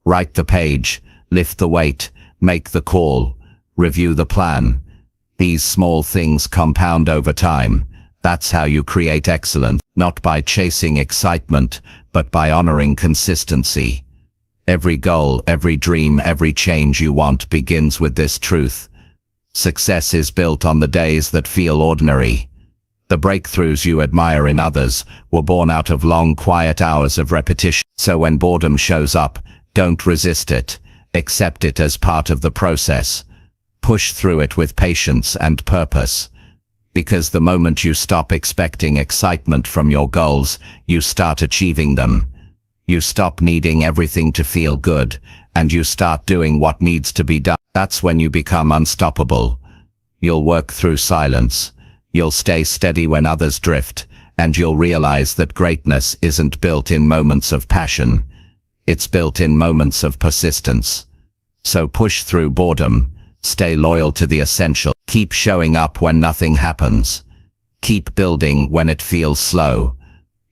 Write the page, lift the weight, make the call, review the plan. These small things compound over time. That's how you create excellence, not by chasing excitement, but by honoring consistency. Every goal, every dream, every change you want begins with this truth. Success is built on the days that feel ordinary. The breakthroughs you admire in others were born out of long, quiet hours of repetition. So when boredom shows up, don't resist it. Accept it as part of the process. Push through it with patience and purpose. Because the moment you stop expecting excitement from your goals, you start achieving them. You stop needing everything to feel good, and you start doing what needs to be done. That's when you become unstoppable. You'll work through silence. You'll stay steady when others drift, and you'll realize that greatness isn't built in moments of passion. It's built in moments of persistence. So push through boredom. Stay loyal to the essential. Keep showing up when nothing happens. Keep building when it feels slow.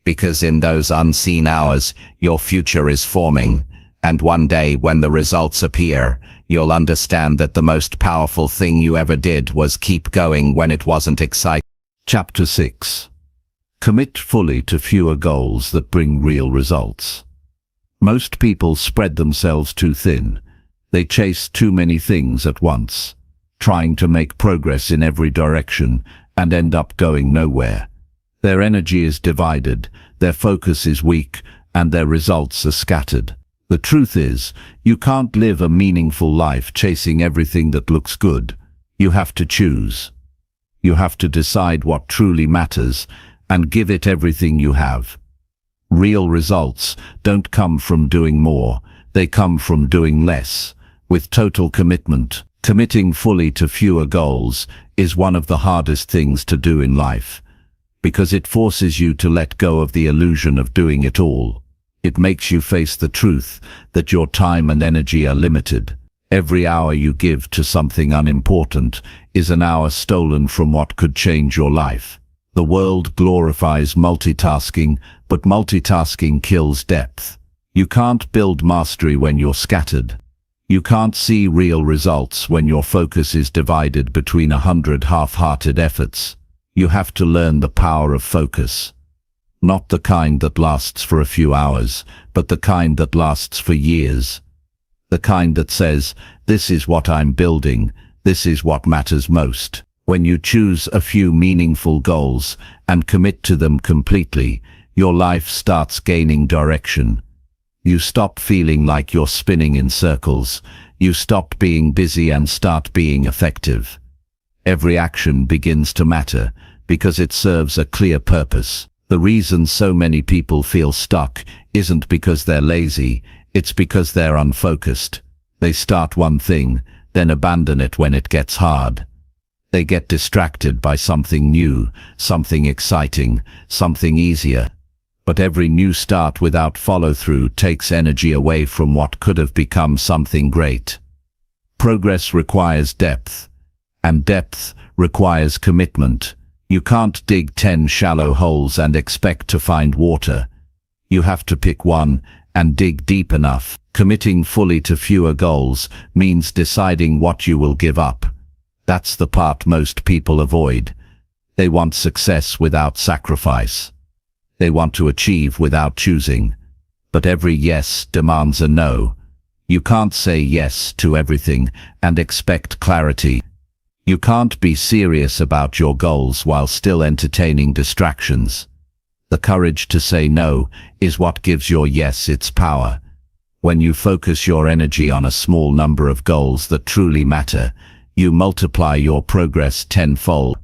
Because in those unseen hours, your future is forming. And one day when the results appear, you'll understand that the most powerful thing you ever did was keep going when it wasn't exciting. Chapter 6. Commit fully to fewer goals that bring real results. Most people spread themselves too thin. They chase too many things at once, trying to make progress in every direction and end up going nowhere. Their energy is divided, their focus is weak, and their results are scattered. The truth is, you can't live a meaningful life chasing everything that looks good. You have to choose. You have to decide what truly matters and give it everything you have. Real results don't come from doing more, they come from doing less. With total commitment, committing fully to fewer goals is one of the hardest things to do in life, because it forces you to let go of the illusion of doing it all. It makes you face the truth that your time and energy are limited. Every hour you give to something unimportant is an hour stolen from what could change your life. The world glorifies multitasking, but multitasking kills depth. You can't build mastery when you're scattered. You can't see real results when your focus is divided between 100 half-hearted efforts. You have to learn the power of focus. Not the kind that lasts for a few hours, but the kind that lasts for years. The kind that says, this is what I'm building, this is what matters most. When you choose a few meaningful goals and commit to them completely, your life starts gaining direction. You stop feeling like you're spinning in circles. You stop being busy and start being effective. Every action begins to matter because it serves a clear purpose. The reason so many people feel stuck isn't because they're lazy, it's because they're unfocused. They start one thing, then abandon it when it gets hard. They get distracted by something new, something exciting, something easier. But every new start without follow-through takes energy away from what could have become something great. Progress requires depth, and depth requires commitment. You can't dig 10 shallow holes and expect to find water. You have to pick one and dig deep enough. Committing fully to fewer goals means deciding what you will give up. That's the part most people avoid. They want success without sacrifice. They want to achieve without choosing. But every yes demands a no. You can't say yes to everything and expect clarity. You can't be serious about your goals while still entertaining distractions. The courage to say no is what gives your yes its power. When you focus your energy on a small number of goals that truly matter, you multiply your progress tenfold.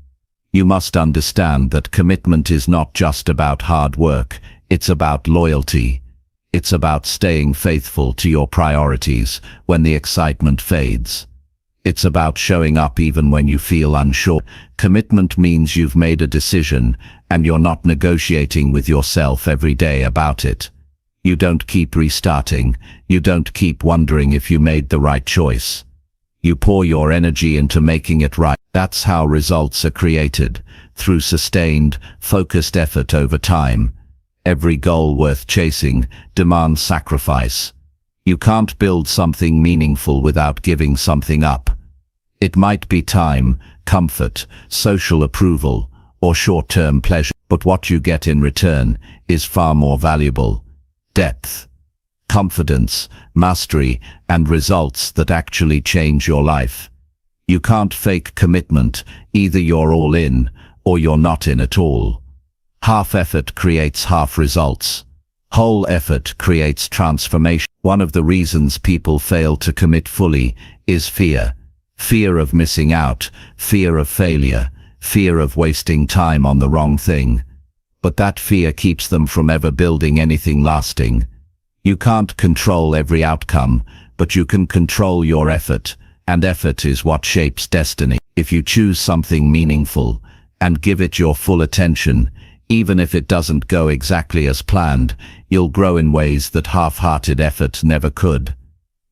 You must understand that commitment is not just about hard work, it's about loyalty. It's about staying faithful to your priorities when the excitement fades. It's about showing up even when you feel unsure. Commitment means you've made a decision and you're not negotiating with yourself every day about it. You don't keep restarting. You don't keep wondering if you made the right choice. You pour your energy into making it right. That's how results are created, through sustained, focused effort over time. Every goal worth chasing demands sacrifice. You can't build something meaningful without giving something up. It might be time, comfort, social approval, or short-term pleasure, but what you get in return is far more valuable. Depth. confidence, mastery, and results that actually change your life. You can't fake commitment. Either you're all in, or you're not in at all. Half effort creates half results. Whole effort creates transformation. One of the reasons people fail to commit fully is fear. Fear of missing out, fear of failure, fear of wasting time on the wrong thing. But that fear keeps them from ever building anything lasting. You can't control every outcome, but you can control your effort, and effort is what shapes destiny. If you choose something meaningful and give it your full attention, even if it doesn't go exactly as planned, you'll grow in ways that half-hearted effort never could.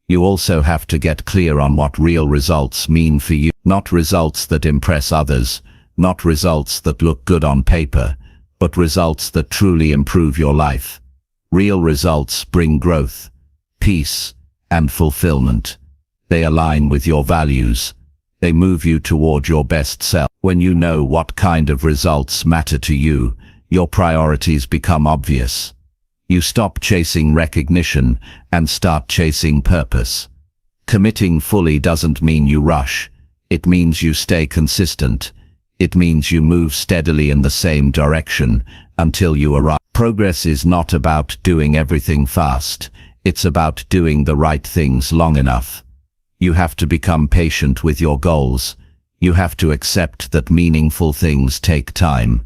You also have to get clear on what real results mean for you. Not results that impress others, not results that look good on paper, but results that truly improve your life. Real results bring growth, peace, and fulfillment. They align with your values. They move you toward your best self. When you know what kind of results matter to you, your priorities become obvious. You stop chasing recognition and start chasing purpose. Committing fully doesn't mean you rush. It means you stay consistent. It means you move steadily in the same direction until you arrive. Progress is not about doing everything fast. It's about doing the right things long enough. You have to become patient with your goals. You have to accept that meaningful things take time.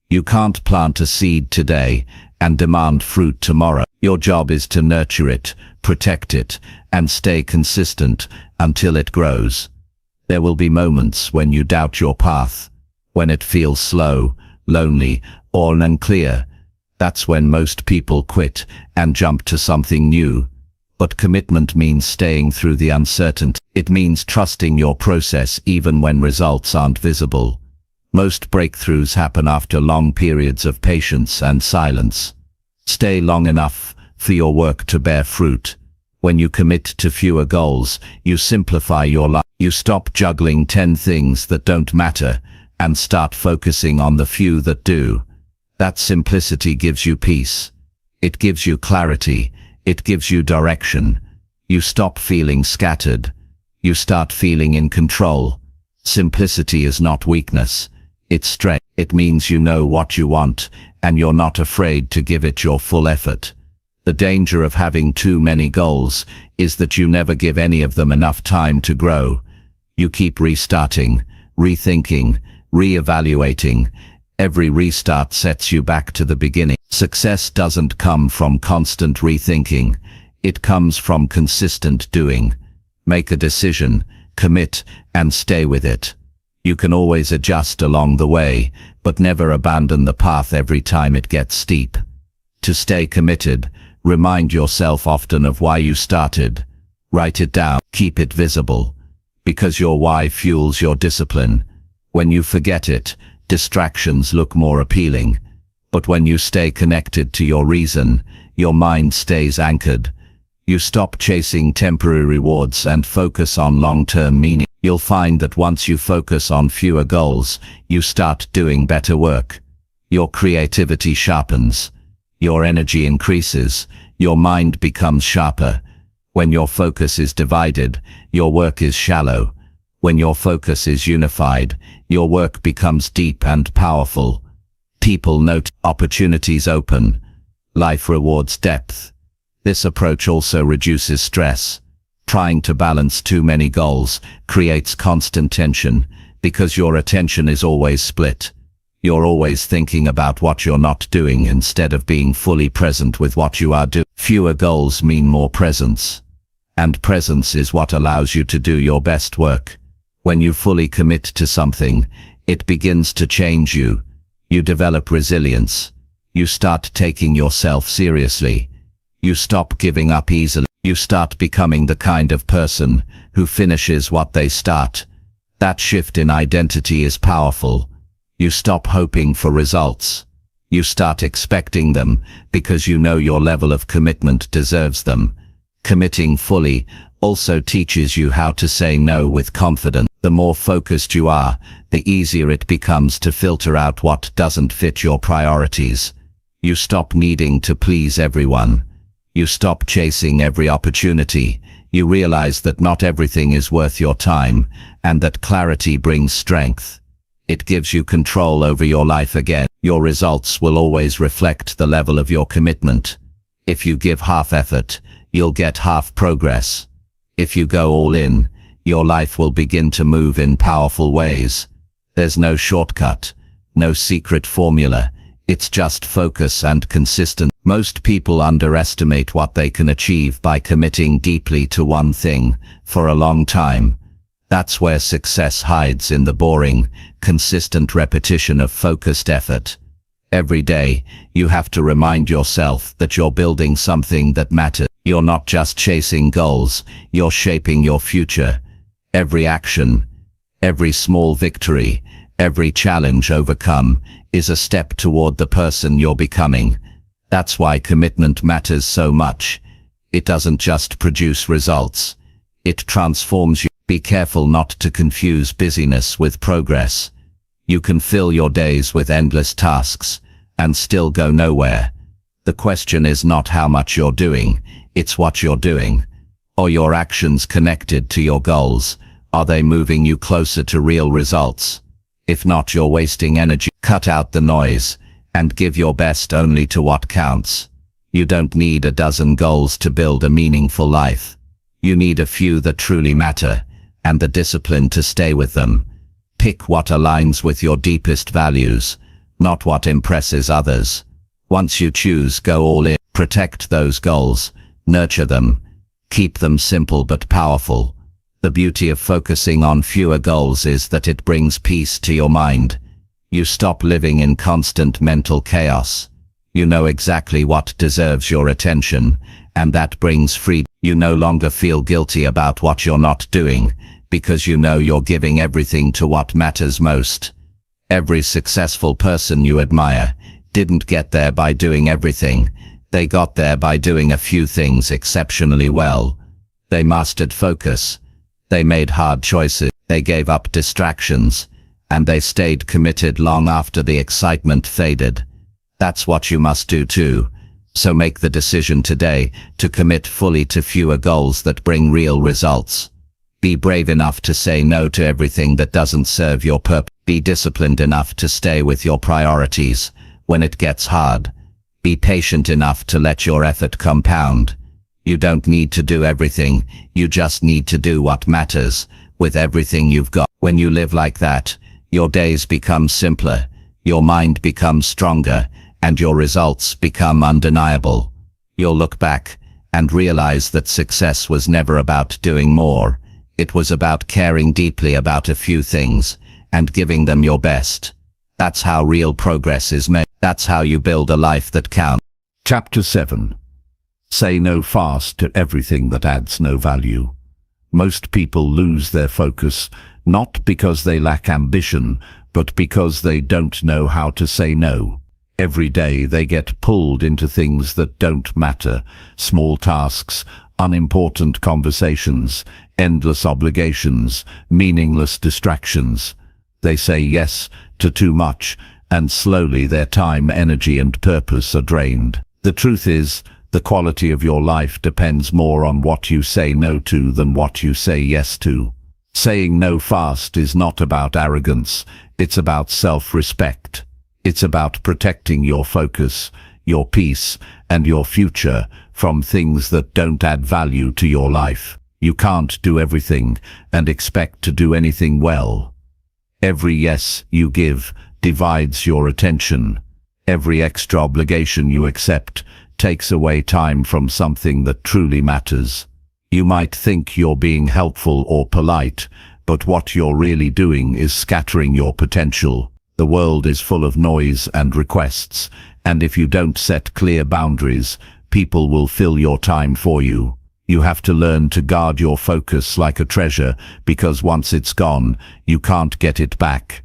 You can't plant a seed today and demand fruit tomorrow. Your job is to nurture it, protect it, and stay consistent until it grows. There will be moments when you doubt your path, when it feels slow, lonely, or unclear. That's when most people quit and jump to something new. But commitment means staying through the uncertainty. It means trusting your process even when results aren't visible. Most breakthroughs happen after long periods of patience and silence. Stay long enough for your work to bear fruit. When you commit to fewer goals, you simplify your life. You stop juggling 10 things that don't matter and start focusing on the few that do. That simplicity gives you peace. It gives you clarity. It gives you direction. You stop feeling scattered. You start feeling in control. Simplicity is not weakness. It's strength. It means you know what you want, and you're not afraid to give it your full effort. The danger of having too many goals is that you never give any of them enough time to grow. You keep restarting, rethinking, re-evaluating. Every restart sets you back to the beginning. Success doesn't come from constant rethinking. It comes from consistent doing. Make a decision, commit, and stay with it. You can always adjust along the way, but never abandon the path every time it gets steep. To stay committed, remind yourself often of why you started. Write it down, keep it visible, because your why fuels your discipline. When you forget it, distractions look more appealing. But when you stay connected to your reason, your mind stays anchored. You stop chasing temporary rewards and focus on long-term meaning. You'll find that once you focus on fewer goals, you start doing better work. Your creativity sharpens. Your energy increases. Your mind becomes sharper. When your focus is divided, your work is shallow. When your focus is unified, your work becomes deep and powerful. People note, opportunities open. Life rewards depth. This approach also reduces stress. Trying to balance too many goals creates constant tension because your attention is always split. You're always thinking about what you're not doing instead of being fully present with what you are doing. Fewer goals mean more presence. And presence is what allows you to do your best work. When you fully commit to something, it begins to change you. You develop resilience. You start taking yourself seriously. You stop giving up easily. You start becoming the kind of person who finishes what they start. That shift in identity is powerful. You stop hoping for results. You start expecting them because you know your level of commitment deserves them. Committing fully also teaches you how to say no with confidence. The more focused you are, the easier it becomes to filter out what doesn't fit your priorities. You stop needing to please everyone. You stop chasing every opportunity. You realize that not everything is worth your time, and that clarity brings strength. It gives you control over your life again. Your results will always reflect the level of your commitment. If you give half effort, you'll get half progress. If you go all in, your life will begin to move in powerful ways. There's no shortcut, no secret formula. It's just focus and consistency. Most people underestimate what they can achieve by committing deeply to one thing for a long time. That's where success hides, in the boring, consistent repetition of focused effort. Every day, you have to remind yourself that you're building something that matters. You're not just chasing goals, you're shaping your future. Every action, every small victory, every challenge overcome is a step toward the person you're becoming. That's why commitment matters so much. It doesn't just produce results, it transforms you. Be careful not to confuse busyness with progress. You can fill your days with endless tasks and still go nowhere. The question is not how much you're doing, it's what you're doing. Are your actions connected to your goals? Are they moving you closer to real results? If not, you're wasting energy. Cut out the noise and give your best only to what counts. You don't need a dozen goals to build a meaningful life. You need a few that truly matter, and the discipline to stay with them. Pick what aligns with your deepest values, not what impresses others. Once you choose, go all in. Protect those goals, nurture them, keep them simple but powerful. The beauty of focusing on fewer goals is that it brings peace to your mind. You stop living in constant mental chaos. You know exactly what deserves your attention, and that brings freedom. You no longer feel guilty about what you're not doing, because you know you're giving everything to what matters most. Every successful person you admire didn't get there by doing everything. They got there by doing a few things exceptionally well. They mastered focus. They made hard choices. They gave up distractions. And they stayed committed long after the excitement faded. That's what you must do too. So make the decision today to commit fully to fewer goals that bring real results. Be brave enough to say no to everything that doesn't serve your purpose. Be disciplined enough to stay with your priorities when it gets hard. Be patient enough to let your effort compound. You don't need to do everything, you just need to do what matters, with everything you've got. When you live like that, your days become simpler, your mind becomes stronger, and your results become undeniable. You'll look back and realize that success was never about doing more. It was about caring deeply about a few things and giving them your best. That's how real progress is made. That's how you build a life that counts. Chapter 7. Say no fast to everything that adds no value. Most people lose their focus, not because they lack ambition, but because they don't know how to say no. Every day they get pulled into things that don't matter, small tasks, unimportant conversations, endless obligations, meaningless distractions. They say yes to too much, and slowly their time, energy, and purpose are drained. The truth is, the quality of your life depends more on what you say no to than what you say yes to. Saying no fast is not about arrogance, it's about self-respect. It's about protecting your focus, your peace, and your future from things that don't add value to your life. You can't do everything and expect to do anything well. Every yes you give divides your attention. Every extra obligation you accept takes away time from something that truly matters. You might think you're being helpful or polite, but what you're really doing is scattering your potential. The world is full of noise and requests, and if you don't set clear boundaries, people will fill your time for you. You have to learn to guard your focus like a treasure, because once it's gone, you can't get it back.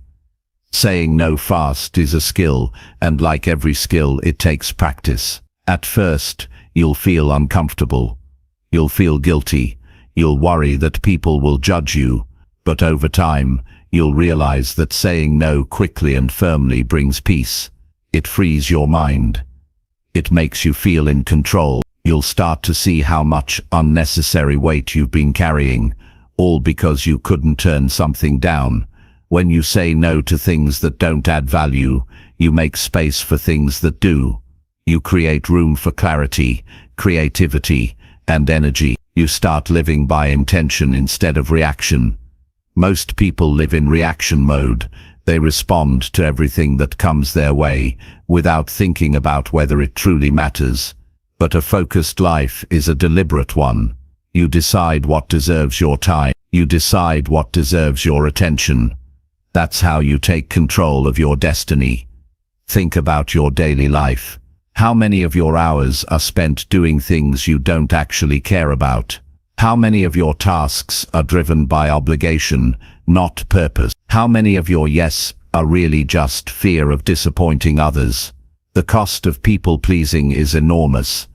Saying no fast is a skill, and like every skill, it takes practice. At first, you'll feel uncomfortable. You'll feel guilty. You'll worry that people will judge you. But over time, you'll realize that saying no quickly and firmly brings peace. It frees your mind. It makes you feel in control. You'll start to see how much unnecessary weight you've been carrying, all because you couldn't turn something down. When you say no to things that don't add value, you make space for things that do. You create room for clarity, creativity, and energy. You start living by intention instead of reaction. Most people live in reaction mode. They respond to everything that comes their way, without thinking about whether it truly matters. But a focused life is a deliberate one. You decide what deserves your time. You decide what deserves your attention. That's how you take control of your destiny. Think about your daily life. How many of your hours are spent doing things you don't actually care about? How many of your tasks are driven by obligation, not purpose? How many of your yes are really just fear of disappointing others? The cost of people-pleasing is enormous.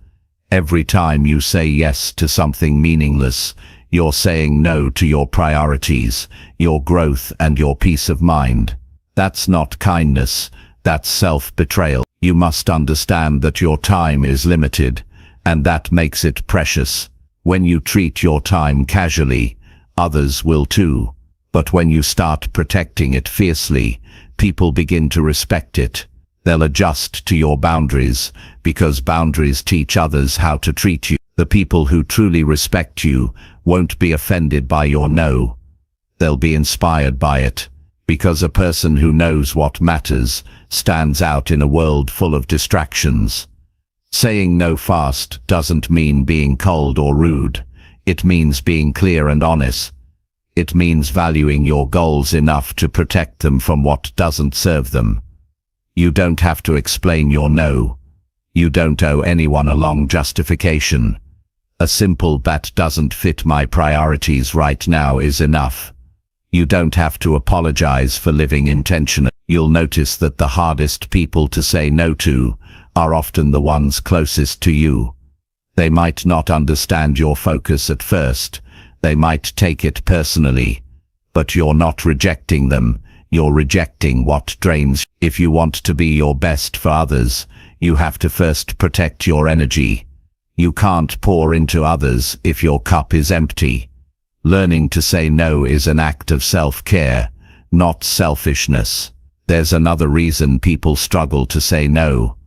Every time you say yes to something meaningless, you're saying no to your priorities, your growth, and your peace of mind. That's not kindness, that's self-betrayal. You must understand that your time is limited, and that makes it precious. When you treat your time casually, others will too. But when you start protecting it fiercely, people begin to respect it. They'll adjust to your boundaries, because boundaries teach others how to treat you. The people who truly respect you won't be offended by your no. They'll be inspired by it, because a person who knows what matters stands out in a world full of distractions. Saying no fast doesn't mean being cold or rude. It means being clear and honest. It means valuing your goals enough to protect them from what doesn't serve them. You don't have to explain your no. You don't owe anyone a long justification. A simple "that doesn't fit my priorities right now" is enough. You don't have to apologize for living intentionally. You'll notice that the hardest people to say no to are often the ones closest to you. They might not understand your focus at first. They might take it personally. But you're not rejecting them. You're rejecting what drains. If you want to be your best for others, you have to first protect your energy. You can't pour into others if your cup is empty. Learning to say no is an act of self-care, not selfishness. There's another reason people struggle to say no.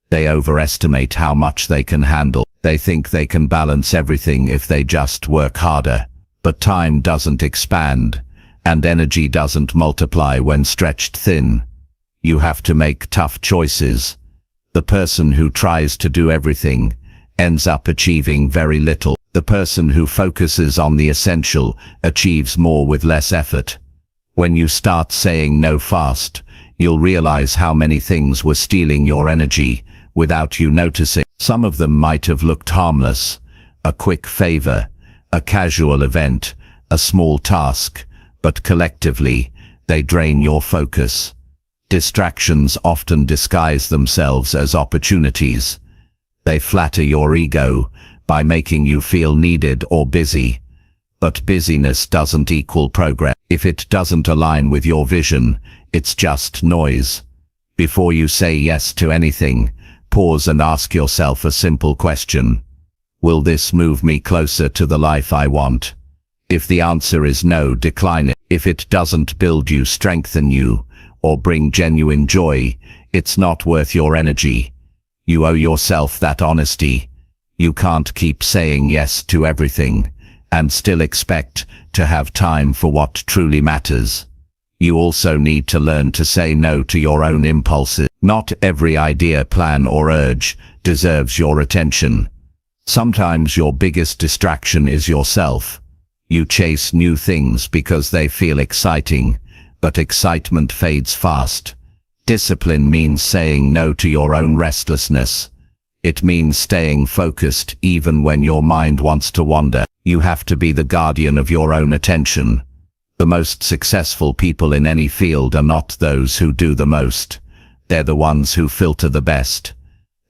They overestimate how much they can handle. They think they can balance everything if they just work harder. But time doesn't expand, and energy doesn't multiply when stretched thin. You have to make tough choices. The person who tries to do everything ends up achieving very little. The person who focuses on the essential achieves more with less effort. When you start saying no fast, you'll realize how many things were stealing your energy without you noticing. Some of them might have looked harmless, a quick favor, a casual event, a small task, but collectively, they drain your focus. Distractions often disguise themselves as opportunities. They flatter your ego by making you feel needed or busy. But busyness doesn't equal progress. If it doesn't align with your vision, it's just noise. Before you say yes to anything, pause and ask yourself a simple question. Will this move me closer to the life I want? If the answer is no, decline it. If it doesn't build you, strengthen you, or bring genuine joy, it's not worth your energy. You owe yourself that honesty. You can't keep saying yes to everything and still expect to have time for what truly matters. You also need to learn to say no to your own impulses. Not every idea, plan, or urge deserves your attention. Sometimes your biggest distraction is yourself. You chase new things because they feel exciting, but excitement fades fast. Discipline means saying no to your own restlessness. It means staying focused even when your mind wants to wander. You have to be the guardian of your own attention. The most successful people in any field are not those who do the most. They're the ones who filter the best.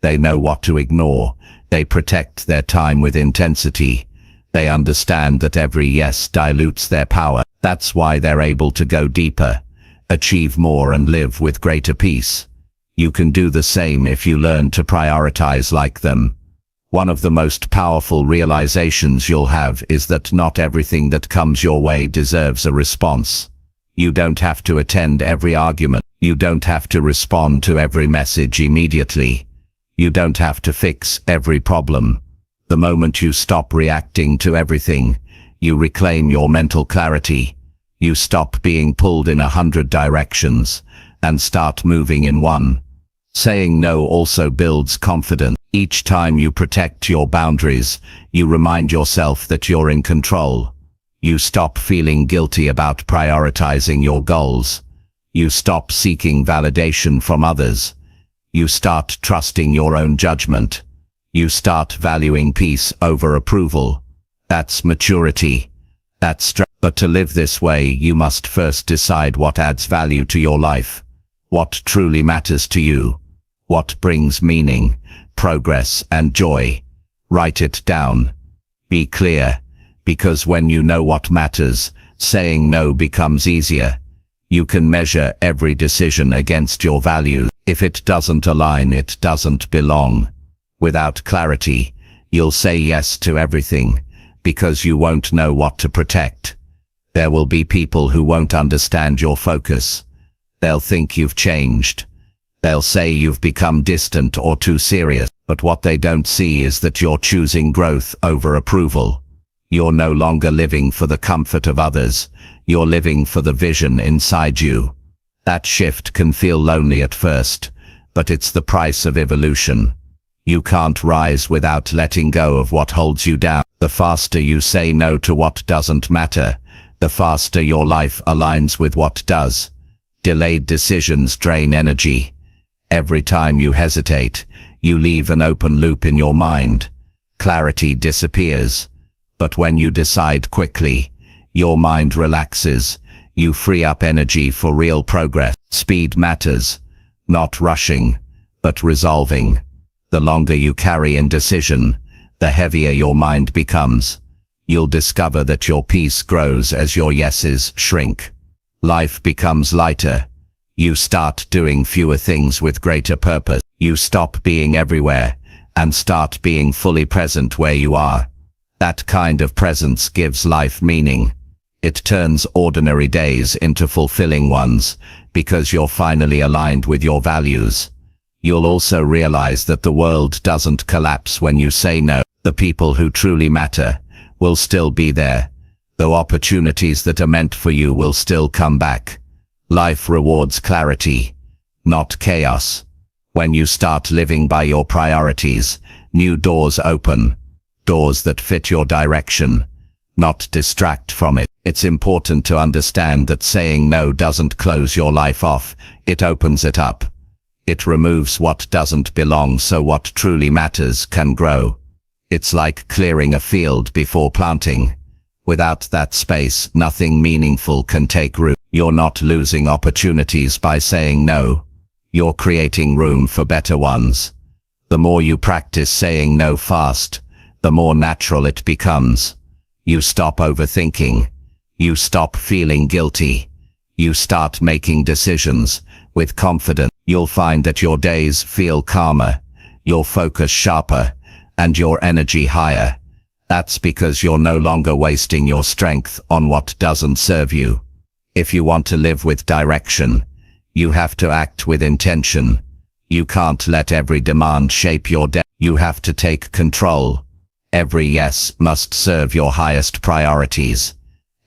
They know what to ignore. They protect their time with intensity. They understand that every yes dilutes their power. That's why they're able to go deeper, achieve more, and live with greater peace. You can do the same if you learn to prioritize like them. One of the most powerful realizations you'll have is that not everything that comes your way deserves a response. You don't have to attend every argument. You don't have to respond to every message immediately. You don't have to fix every problem. The moment you stop reacting to everything, you reclaim your mental clarity. You stop being pulled in 100 directions and start moving in one. Saying no also builds confidence. Each time you protect your boundaries, you remind yourself that you're in control. You stop feeling guilty about prioritizing your goals. You stop seeking validation from others. You start trusting your own judgment. You start valuing peace over approval. That's maturity. That's strength. But to live this way, you must first decide what adds value to your life. What truly matters to you. What brings meaning, progress, and joy. Write it down. Be clear, because when you know what matters, saying no becomes easier. You can measure every decision against your values. If it doesn't align, it doesn't belong. Without clarity, you'll say yes to everything, because you won't know what to protect. There will be people who won't understand your focus. They'll think you've changed. They'll say you've become distant or too serious. But what they don't see is that you're choosing growth over approval. You're no longer living for the comfort of others. You're living for the vision inside you. That shift can feel lonely at first, but it's the price of evolution. You can't rise without letting go of what holds you down. The faster you say no to what doesn't matter, the faster your life aligns with what does. Delayed decisions drain energy. Every time you hesitate, you leave an open loop in your mind. Clarity disappears. But when you decide quickly, your mind relaxes. You free up energy for real progress. Speed matters. Not rushing, but resolving. The longer you carry indecision, the heavier your mind becomes. You'll discover that your peace grows as your yeses shrink. Life becomes lighter. You start doing fewer things with greater purpose. You stop being everywhere and start being fully present where you are. That kind of presence gives life meaning. It turns ordinary days into fulfilling ones because you're finally aligned with your values. You'll also realize that the world doesn't collapse when you say no. The people who truly matter will still be there, though opportunities that are meant for you will still come back. Life rewards clarity, not chaos. When you start living by your priorities, new doors open, doors that fit your direction, not distract from it. It's important to understand that saying no doesn't close your life off, it opens it up. It removes what doesn't belong so what truly matters can grow. It's like clearing a field before planting. Without that space, nothing meaningful can take root. You're not losing opportunities by saying no. You're creating room for better ones. The more you practice saying no fast, the more natural it becomes. You stop overthinking. You stop feeling guilty. You start making decisions with confidence. You'll find that your days feel calmer, your focus sharper, and your energy higher. That's because you're no longer wasting your strength on what doesn't serve you. If you want to live with direction, you have to act with intention. You can't let every demand shape your day. You have to take control. Every yes must serve your highest priorities.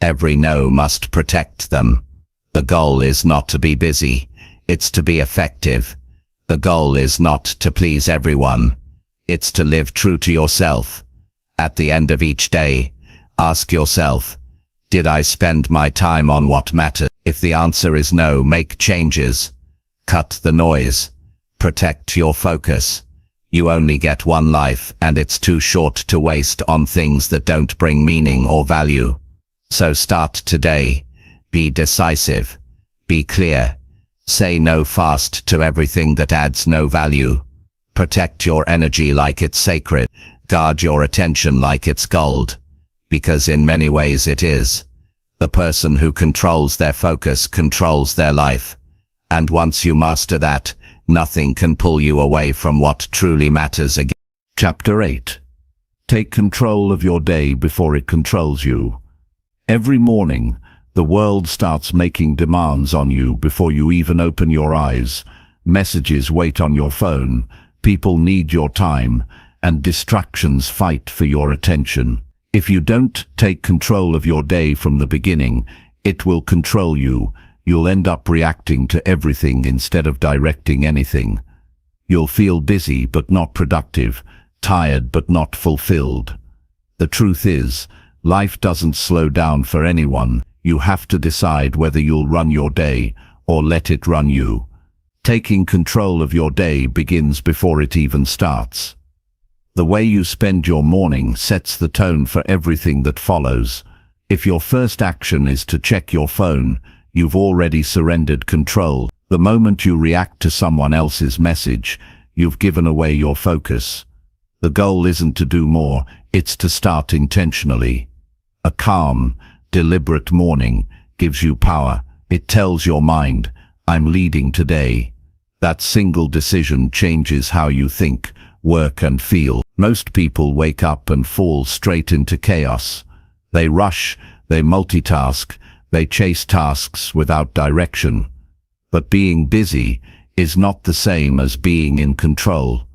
Every no must protect them. The goal is not to be busy, it's to be effective. The goal is not to please everyone. It's to live true to yourself. At the end of each day, ask yourself, did I spend my time on what matters? If the answer is no, make changes. Cut the noise. Protect your focus. You only get one life, and it's too short to waste on things that don't bring meaning or value. So start today. Be decisive. Be clear. Say no fast to everything that adds no value. Protect your energy like it's sacred. Guard your attention like it's gold. Because in many ways it is. The person who controls their focus controls their life. And once you master that, nothing can pull you away from what truly matters again. Chapter 8. Take control of your day before it controls you. Every morning, the world starts making demands on you before you even open your eyes. Messages wait on your phone, people need your time, and distractions fight for your attention. If you don't take control of your day from the beginning, it will control you. You'll end up reacting to everything instead of directing anything. You'll feel busy but not productive, tired but not fulfilled. The truth is, life doesn't slow down for anyone. You have to decide whether you'll run your day or let it run you. Taking control of your day begins before it even starts. The way you spend your morning sets the tone for everything that follows. If your first action is to check your phone, you've already surrendered control. The moment you react to someone else's message, you've given away your focus. The goal isn't to do more, it's to start intentionally. A calm, deliberate morning gives you power. It tells your mind, I'm leading today. That single decision changes how you think, work and feel. Most people wake up and fall straight into chaos. They rush, they multitask, they chase tasks without direction. But being busy is not the same as being in control.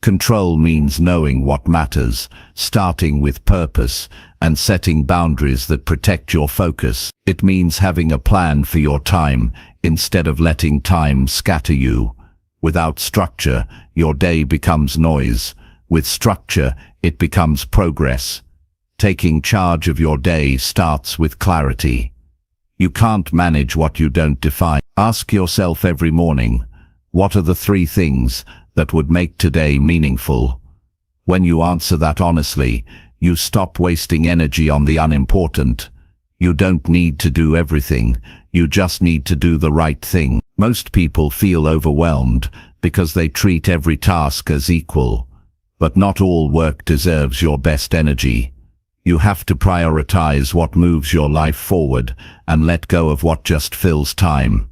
Control means knowing what matters, starting with purpose, and setting boundaries that protect your focus. It means having a plan for your time, instead of letting time scatter you. Without structure, your day becomes noise. With structure, it becomes progress. Taking charge of your day starts with clarity. You can't manage what you don't define. Ask yourself every morning, what are the 3 things that would make today meaningful? When you answer that honestly, you stop wasting energy on the unimportant. You don't need to do everything, you just need to do the right thing. Most people feel overwhelmed because they treat every task as equal. But not all work deserves your best energy. You have to prioritize what moves your life forward and let go of what just fills time.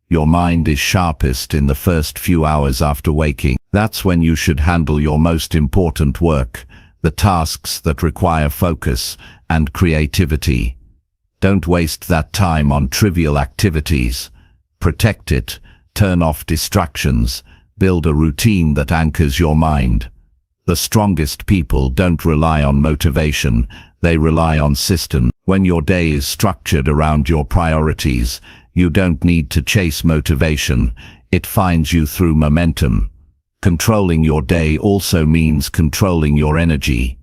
Your mind is sharpest in the first few hours after waking. That's when you should handle your most important work, the tasks that require focus and creativity. Don't waste that time on trivial activities. Protect it, turn off distractions, build a routine that anchors your mind. The strongest people don't rely on motivation, they rely on system. When your day is structured around your priorities, you don't need to chase motivation, it finds you through momentum. Controlling your day also means controlling your energy.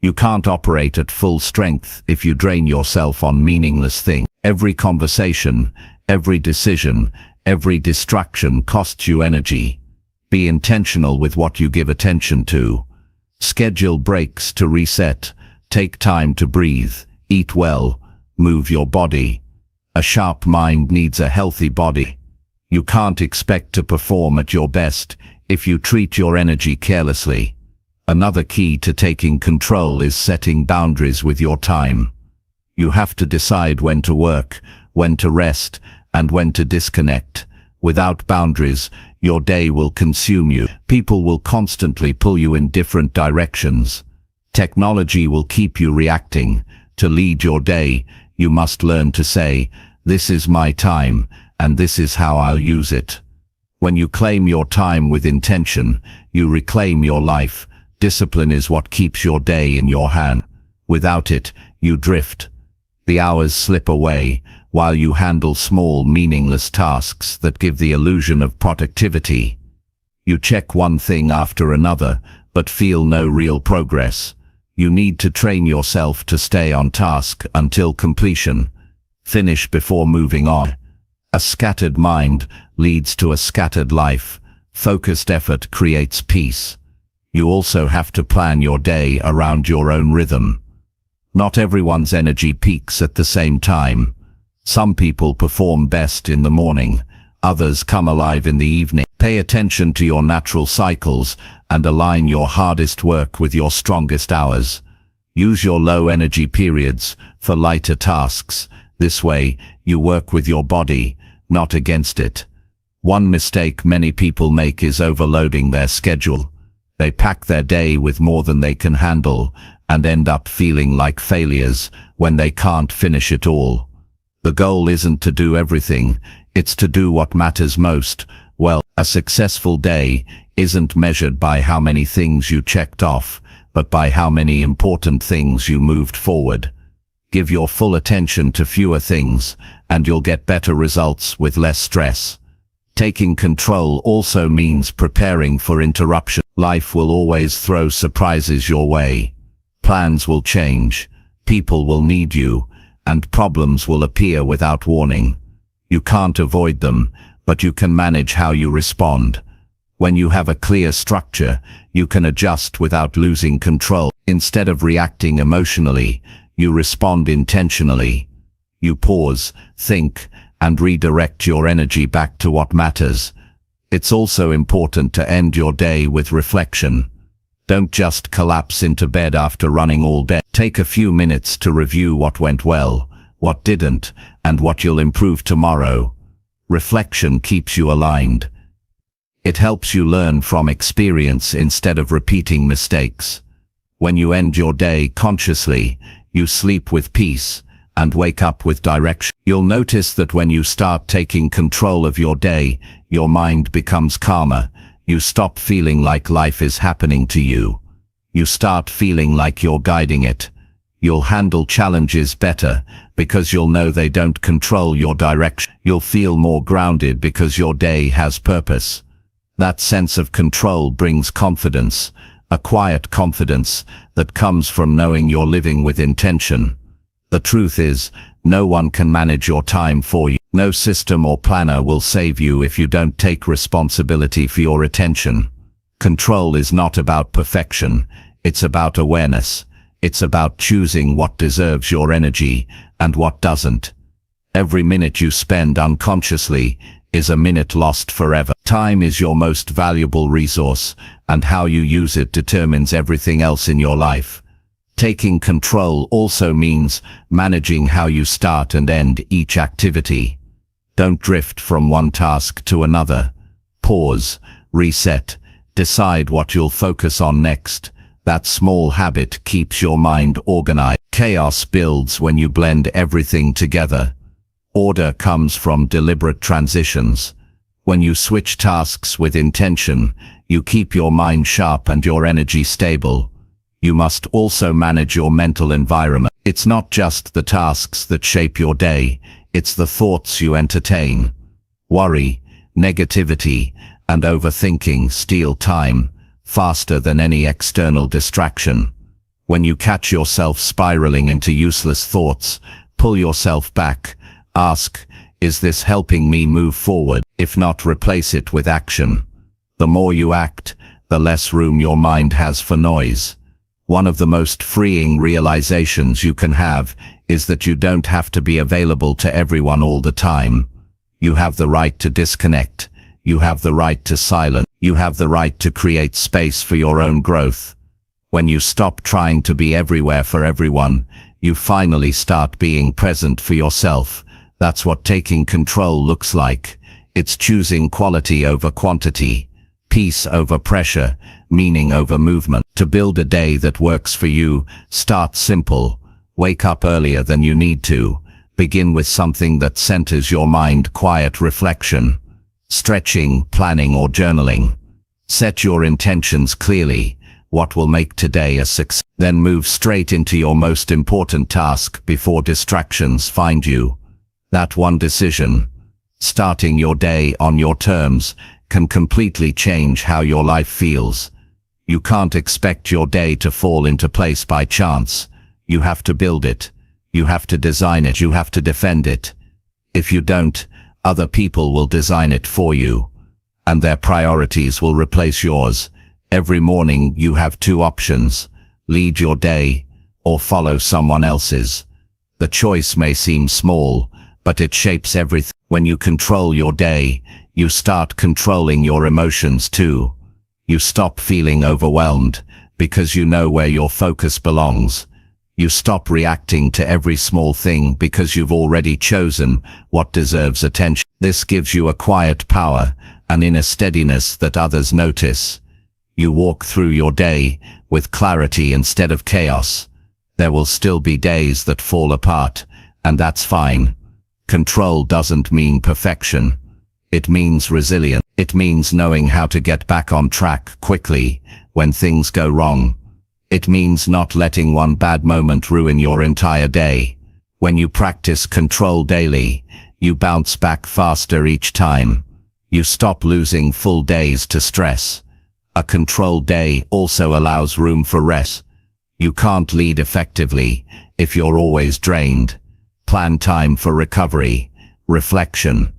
You can't operate at full strength if you drain yourself on meaningless things. Every conversation, every decision, every distraction costs you energy. Be intentional with what you give attention to. Schedule breaks to reset. Take time to breathe. Eat well. Move your body. A sharp mind needs a healthy body. You can't expect to perform at your best if you treat your energy carelessly. Another key to taking control is setting boundaries with your time. You have to decide when to work, when to rest, and when to disconnect. Without boundaries, your day will consume you. People will constantly pull you in different directions. Technology will keep you reacting. To lead your day, you must learn to say, this is my time, and this is how I'll use it. When you claim your time with intention, you reclaim your life. Discipline is what keeps your day in your hand. Without it, you drift. The hours slip away, while you handle small, meaningless tasks that give the illusion of productivity. You check one thing after another, but feel no real progress. You need to train yourself to stay on task until completion. Finish before moving on. A scattered mind leads to a scattered life. Focused effort creates peace. You also have to plan your day around your own rhythm. Not everyone's energy peaks at the same time. Some people perform best in the morning, others come alive in the evening. Pay attention to your natural cycles and align your hardest work with your strongest hours. Use your low energy periods for lighter tasks. This way, you work with your body, not against it. One mistake many people make is overloading their schedule. They pack their day with more than they can handle and end up feeling like failures when they can't finish it all. The goal isn't to do everything, it's to do what matters most. Well, a successful day isn't measured by how many things you checked off, but by how many important things you moved forward. Give your full attention to fewer things, and you'll get better results with less stress. Taking control also means preparing for interruption. Life will always throw surprises your way. Plans will change, people will need you, and problems will appear without warning. You can't avoid them, but you can manage how you respond. When you have a clear structure, you can adjust without losing control. Instead of reacting emotionally, you respond intentionally. You pause, think, and redirect your energy back to what matters. It's also important to end your day with reflection. Don't just collapse into bed after running all day. Take a few minutes to review what went well, what didn't, and what you'll improve tomorrow. Reflection keeps you aligned. It helps you learn from experience instead of repeating mistakes. When you end your day consciously, you sleep with peace and wake up with direction. You'll notice that when you start taking control of your day, your mind becomes calmer. You stop feeling like life is happening to you. You start feeling like you're guiding it. You'll handle challenges better because you'll know they don't control your direction. You'll feel more grounded because your day has purpose. That sense of control brings confidence, a quiet confidence that comes from knowing you're living with intention. The truth is, no one can manage your time for you. No system or planner will save you if you don't take responsibility for your attention. Control is not about perfection, it's about awareness. It's about choosing what deserves your energy and what doesn't. Every minute you spend unconsciously is a minute lost forever. Time is your most valuable resource, and how you use it determines everything else in your life. Taking control also means managing how you start and end each activity. Don't drift from one task to another. Pause, reset, decide what you'll focus on next. That small habit keeps your mind organized. Chaos builds when you blend everything together. Order comes from deliberate transitions. When you switch tasks with intention, you keep your mind sharp and your energy stable. You must also manage your mental environment. It's not just the tasks that shape your day, it's the thoughts you entertain. Worry, negativity, and overthinking steal time faster than any external distraction. When you catch yourself spiraling into useless thoughts, pull yourself back. Ask, is this helping me move forward? If not, replace it with action. The more you act, the less room your mind has for noise. One of the most freeing realizations you can have is that you don't have to be available to everyone all the time. You have the right to disconnect. You have the right to silence. You have the right to create space for your own growth. When you stop trying to be everywhere for everyone, you finally start being present for yourself. That's what taking control looks like. It's choosing quality over quantity, peace over pressure, meaning over movement. To build a day that works for you, start simple. Wake up earlier than you need to. Begin with something that centers your mind. Quiet reflection, stretching, planning, or journaling. Set your intentions clearly. What will make today a success? Then move straight into your most important task before distractions find you. That one decision, starting your day on your terms, can completely change how your life feels. You can't expect your day to fall into place by chance. You have to build it. You have to design it. You have to defend it. If you don't, other people will design it for you, and their priorities will replace yours. Every morning you have two options: lead your day or follow someone else's. The choice may seem small, but it shapes everything. When you control your day, you start controlling your emotions too. You stop feeling overwhelmed because you know where your focus belongs. You stop reacting to every small thing because you've already chosen what deserves attention. This gives you a quiet power, an inner steadiness that others notice. You walk through your day with clarity instead of chaos. There will still be days that fall apart, and that's fine. Control doesn't mean perfection. It means resilience. It means knowing how to get back on track quickly when things go wrong. It means not letting one bad moment ruin your entire day. When you practice control daily, you bounce back faster each time. You stop losing full days to stress. A controlled day also allows room for rest. You can't lead effectively if you're always drained. Plan time for recovery, reflection,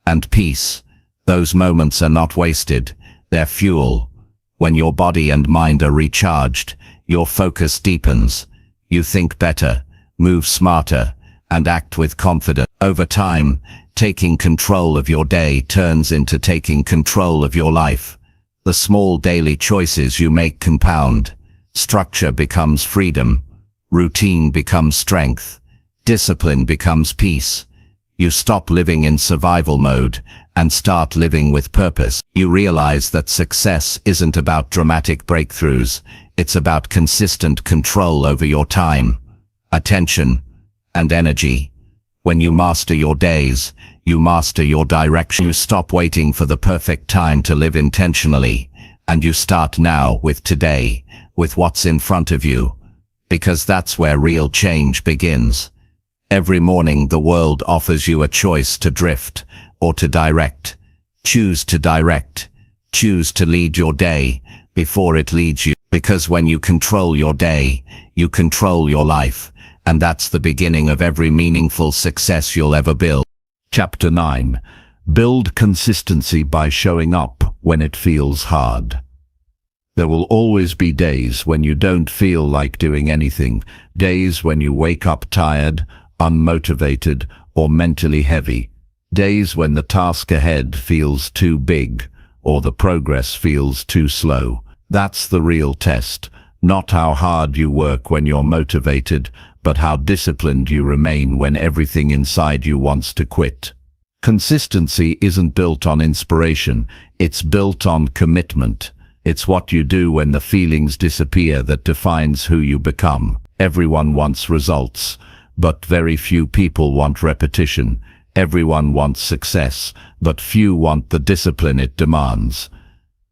and peace. Those moments are not wasted, they're fuel. When your body and mind are recharged, your focus deepens. You think better, move smarter, and act with confidence. Over time, taking control of your day turns into taking control of your life. The small daily choices you make compound. Structure becomes freedom. Routine becomes strength. Discipline becomes peace. You stop living in survival mode and start living with purpose. You realize that success isn't about dramatic breakthroughs. It's about consistent control over your time, attention, and energy. When you master your days, you master your direction. You stop waiting for the perfect time to live intentionally, and you start now with today, with what's in front of you, because that's where real change begins. Every morning the world offers you a choice to drift or to direct. Choose to direct. Choose to lead your day before it leads you. Because when you control your day, you control your life, and that's the beginning of every meaningful success you'll ever build. Chapter 9. Build consistency by showing up when it feels hard. There will always be days when you don't feel like doing anything, days when you wake up tired, unmotivated, or mentally heavy, days when the task ahead feels too big, or the progress feels too slow. That's the real test, not how hard you work when you're motivated, but how disciplined you remain when everything inside you wants to quit. Consistency isn't built on inspiration, it's built on commitment. It's what you do when the feelings disappear that defines who you become. Everyone wants results, but very few people want repetition. Everyone wants success, but few want the discipline it demands.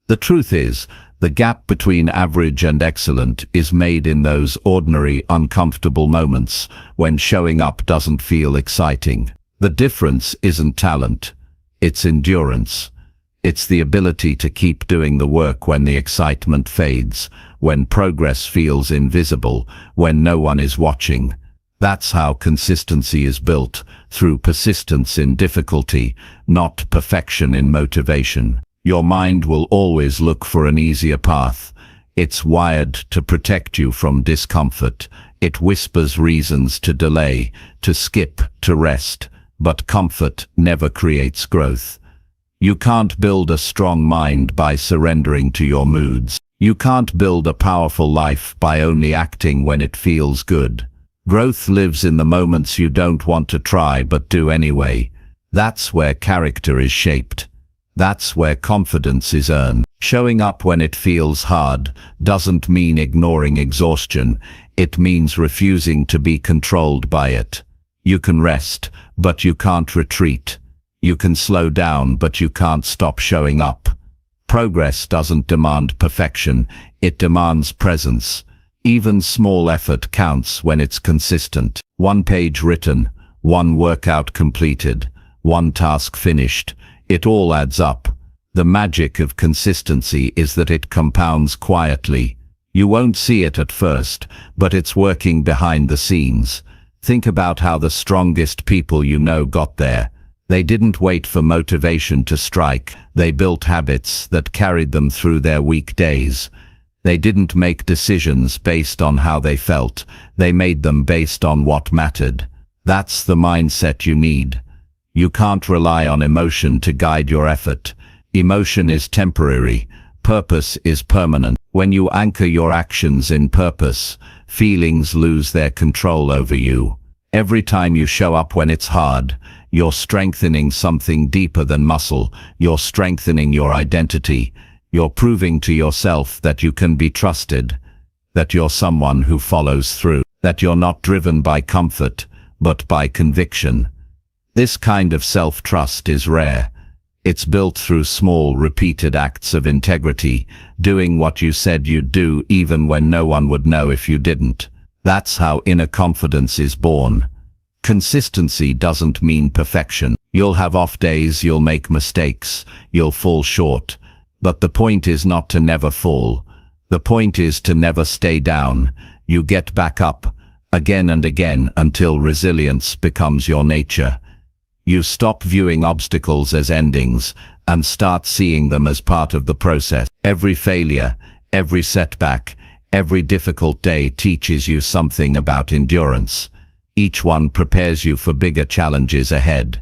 The truth is, the gap between average and excellent is made in those ordinary, uncomfortable moments when showing up doesn't feel exciting. The difference isn't talent, it's endurance. It's the ability to keep doing the work when the excitement fades, when progress feels invisible, when no one is watching. That's how consistency is built, through persistence in difficulty, not perfection in motivation. Your mind will always look for an easier path. It's wired to protect you from discomfort. It whispers reasons to delay, to skip, to rest. But comfort never creates growth. You can't build a strong mind by surrendering to your moods. You can't build a powerful life by only acting when it feels good. Growth lives in the moments you don't want to try but do anyway. That's where character is shaped. That's where confidence is earned. Showing up when it feels hard doesn't mean ignoring exhaustion. It means refusing to be controlled by it. You can rest, but you can't retreat. You can slow down, but you can't stop showing up. Progress doesn't demand perfection, it demands presence. Even small effort counts when it's consistent. 1 page written, 1 workout completed, 1 task finished. It all adds up. The magic of consistency is that it compounds quietly. You won't see it at first, but it's working behind the scenes. Think about how the strongest people you know got there. They didn't wait for motivation to strike. They built habits that carried them through their weak days. They didn't make decisions based on how they felt. They made them based on what mattered. That's the mindset you need. You can't rely on emotion to guide your effort. Emotion is temporary. Purpose is permanent. When you anchor your actions in purpose, feelings lose their control over you. Every time you show up when it's hard, you're strengthening something deeper than muscle. You're strengthening your identity. You're proving to yourself that you can be trusted, that you're someone who follows through, that you're not driven by comfort, but by conviction. This kind of self-trust is rare. It's built through small, repeated acts of integrity, doing what you said you'd do even when no one would know if you didn't. That's how inner confidence is born. Consistency doesn't mean perfection. You'll have off days, you'll make mistakes, you'll fall short. But the point is not to never fall. The point is to never stay down. You get back up, again and again, until resilience becomes your nature. You stop viewing obstacles as endings and start seeing them as part of the process. Every failure, every setback, every difficult day teaches you something about endurance. Each one prepares you for bigger challenges ahead.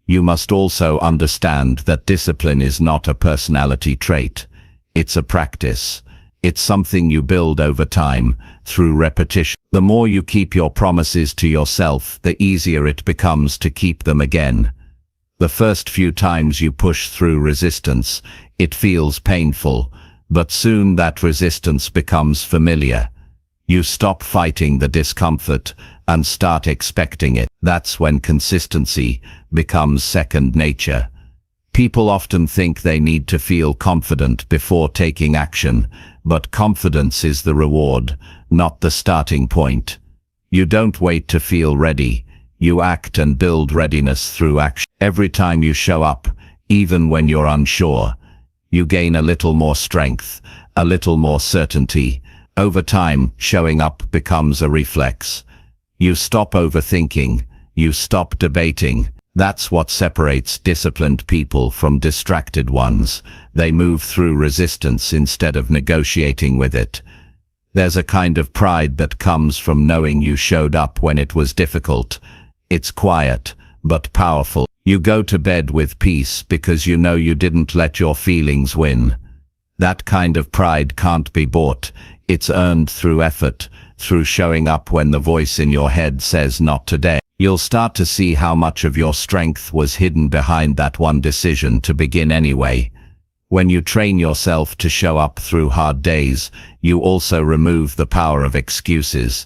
You must also understand that discipline is not a personality trait. It's a practice. It's something you build over time, through repetition. The more you keep your promises to yourself, the easier it becomes to keep them again. The first few times you push through resistance, it feels painful, but soon that resistance becomes familiar. You stop fighting the discomfort and start expecting it. That's when consistency becomes second nature. People often think they need to feel confident before taking action, but confidence is the reward, not the starting point. You don't wait to feel ready. You act and build readiness through action. Every time you show up, even when you're unsure, you gain a little more strength, a little more certainty. Over time, showing up becomes a reflex. You stop overthinking. You stop debating. That's what separates disciplined people from distracted ones. They move through resistance instead of negotiating with it. There's a kind of pride that comes from knowing you showed up when it was difficult. It's quiet, but powerful. You go to bed with peace because you know you didn't let your feelings win. That kind of pride can't be bought. It's earned through effort, through showing up when the voice in your head says not today. You'll start to see how much of your strength was hidden behind that one decision to begin anyway. When you train yourself to show up through hard days, you also remove the power of excuses.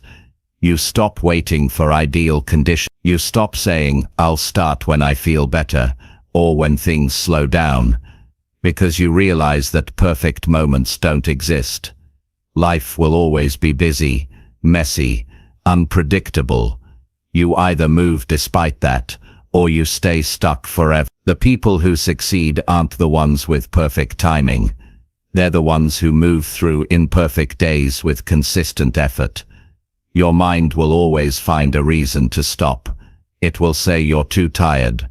You stop waiting for ideal conditions. You stop saying, "I'll start when I feel better," or when things slow down, because you realize that perfect moments don't exist. Life will always be busy, messy, unpredictable. You either move despite that, or you stay stuck forever. The people who succeed aren't the ones with perfect timing. They're the ones who move through imperfect days with consistent effort. Your mind will always find a reason to stop. It will say you're too tired,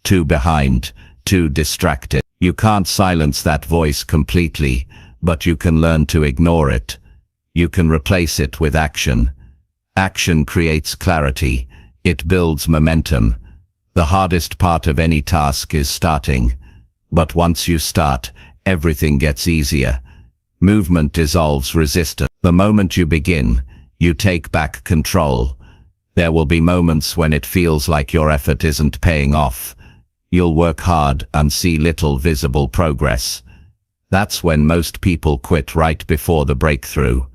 too behind, too distracted. You can't silence that voice completely, but you can learn to ignore it. You can replace it with action. Action creates clarity. It builds momentum. The hardest part of any task is starting. But once you start, everything gets easier. Movement dissolves resistance. The moment you begin, you take back control. There will be moments when it feels like your effort isn't paying off. You'll work hard and see little visible progress. That's when most people quit right before the breakthrough.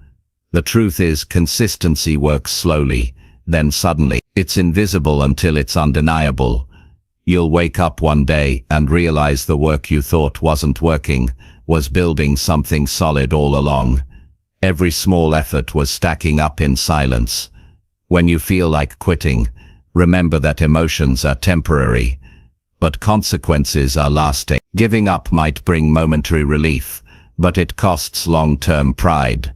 The truth is, consistency works slowly, then suddenly. It's invisible until it's undeniable. You'll wake up one day and realize the work you thought wasn't working was building something solid all along. Every small effort was stacking up in silence. When you feel like quitting, remember that emotions are temporary, but consequences are lasting. Giving up might bring momentary relief, but it costs long-term pride.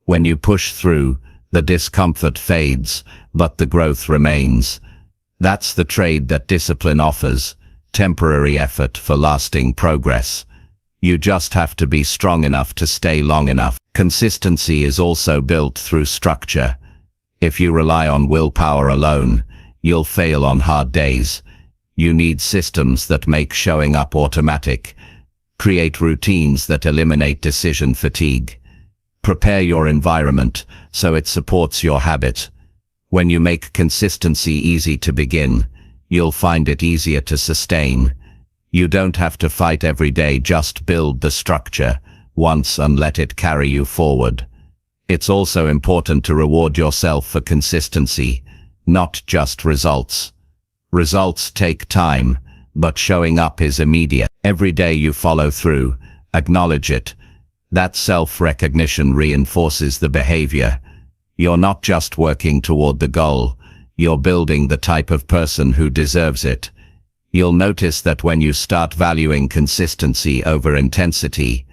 When you push through, the discomfort fades, but the growth remains. That's the trade that discipline offers, temporary effort for lasting progress. You just have to be strong enough to stay long enough. Consistency is also built through structure. If you rely on willpower alone, you'll fail on hard days. You need systems that make showing up automatic. Create routines that eliminate decision fatigue. Prepare your environment so it supports your habit. When you make consistency easy to begin, you'll find it easier to sustain. You don't have to fight every day, just build the structure. once and let it carry you forward. It's also important to reward yourself for consistency, not just results. Results take time, but showing up is immediate. Every day you follow through, acknowledge it. That self-recognition reinforces the behavior. You're not just working toward the goal, you're building the type of person who deserves it. You'll notice that when you start valuing consistency over intensity,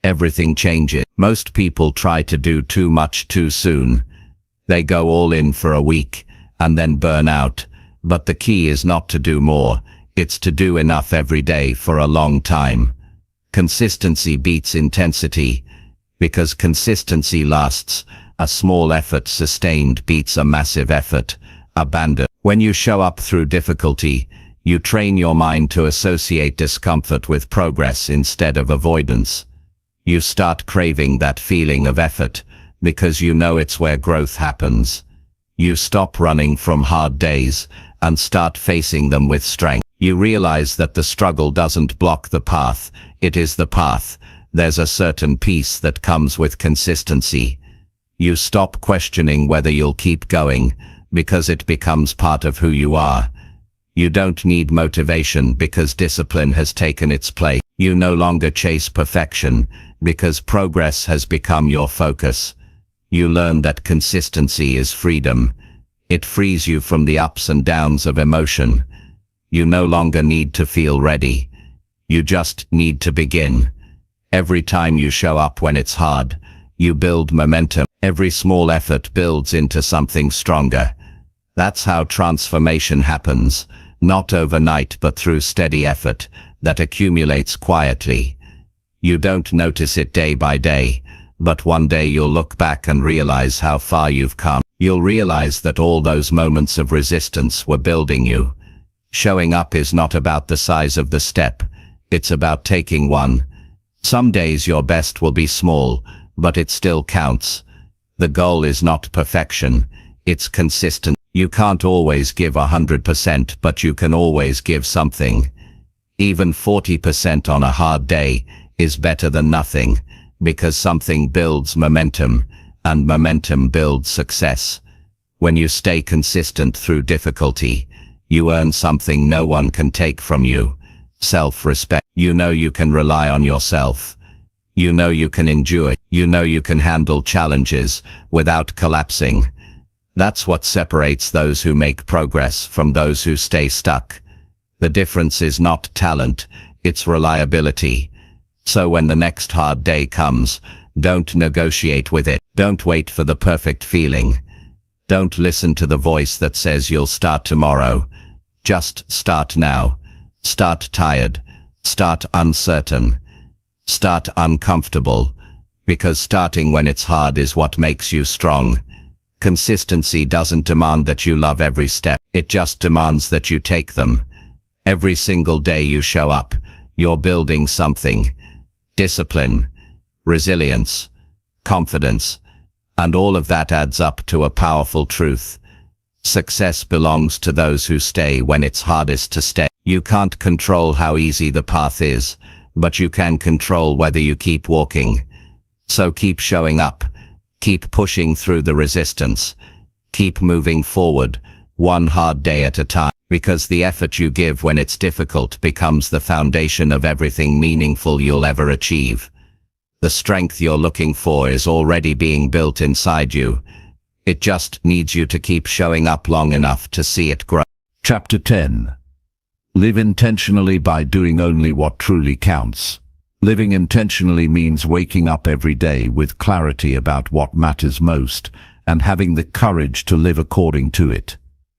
everything changes. Most people try to do too much too soon. They go all in for a week and then burn out. But the key is not to do more, it's to do enough every day for a long time. Consistency beats intensity, because consistency lasts. A small effort sustained beats a massive effort abandoned. When you show up through difficulty, you train your mind to associate discomfort with progress instead of avoidance. You start craving that feeling of effort, because you know it's where growth happens. You stop running from hard days and start facing them with strength. You realize that the struggle doesn't block the path, it is the path. There's a certain peace that comes with consistency. You stop questioning whether you'll keep going, because it becomes part of who you are. You don't need motivation because discipline has taken its place. You no longer chase perfection, because progress has become your focus. You learn that consistency is freedom. It frees you from the ups and downs of emotion. You no longer need to feel ready. You just need to begin. Every time you show up when it's hard, you build momentum. Every small effort builds into something stronger. That's how transformation happens, not overnight but through steady effort that accumulates quietly. You don't notice it day by day, but one day you'll look back and realize how far you've come. You'll realize that all those moments of resistance were building you. Showing up is not about the size of the step, it's about taking one. Some days your best will be small, but it still counts. The goal is not perfection, it's consistent. You can't always give 100%, but you can always give something. Even 40% on a hard day is better than nothing, because something builds momentum, and momentum builds success. When you stay consistent through difficulty, you earn something no one can take from you. Self-respect. You know you can rely on yourself. You know you can endure. You know you can handle challenges without collapsing. That's what separates those who make progress from those who stay stuck. The difference is not talent, it's reliability. So when the next hard day comes, don't negotiate with it. Don't wait for the perfect feeling. Don't listen to the voice that says you'll start tomorrow. Just start now. Start tired. Start uncertain. Start uncomfortable. Because starting when it's hard is what makes you strong. Consistency doesn't demand that you love every step. It just demands that you take them. Every single day you show up, you're building something. Discipline, resilience, confidence, and all of that adds up to a powerful truth. Success belongs to those who stay when it's hardest to stay. You can't control how easy the path is, but you can control whether you keep walking. So keep showing up, keep pushing through the resistance, keep moving forward, one hard day at a time, because the effort you give when it's difficult becomes the foundation of everything meaningful you'll ever achieve. The strength you're looking for is already being built inside you. It just needs you to keep showing up long enough to see it grow. Chapter 10. Live intentionally by doing only what truly counts. Living intentionally means waking up every day with clarity about what matters most and having the courage to live according to it.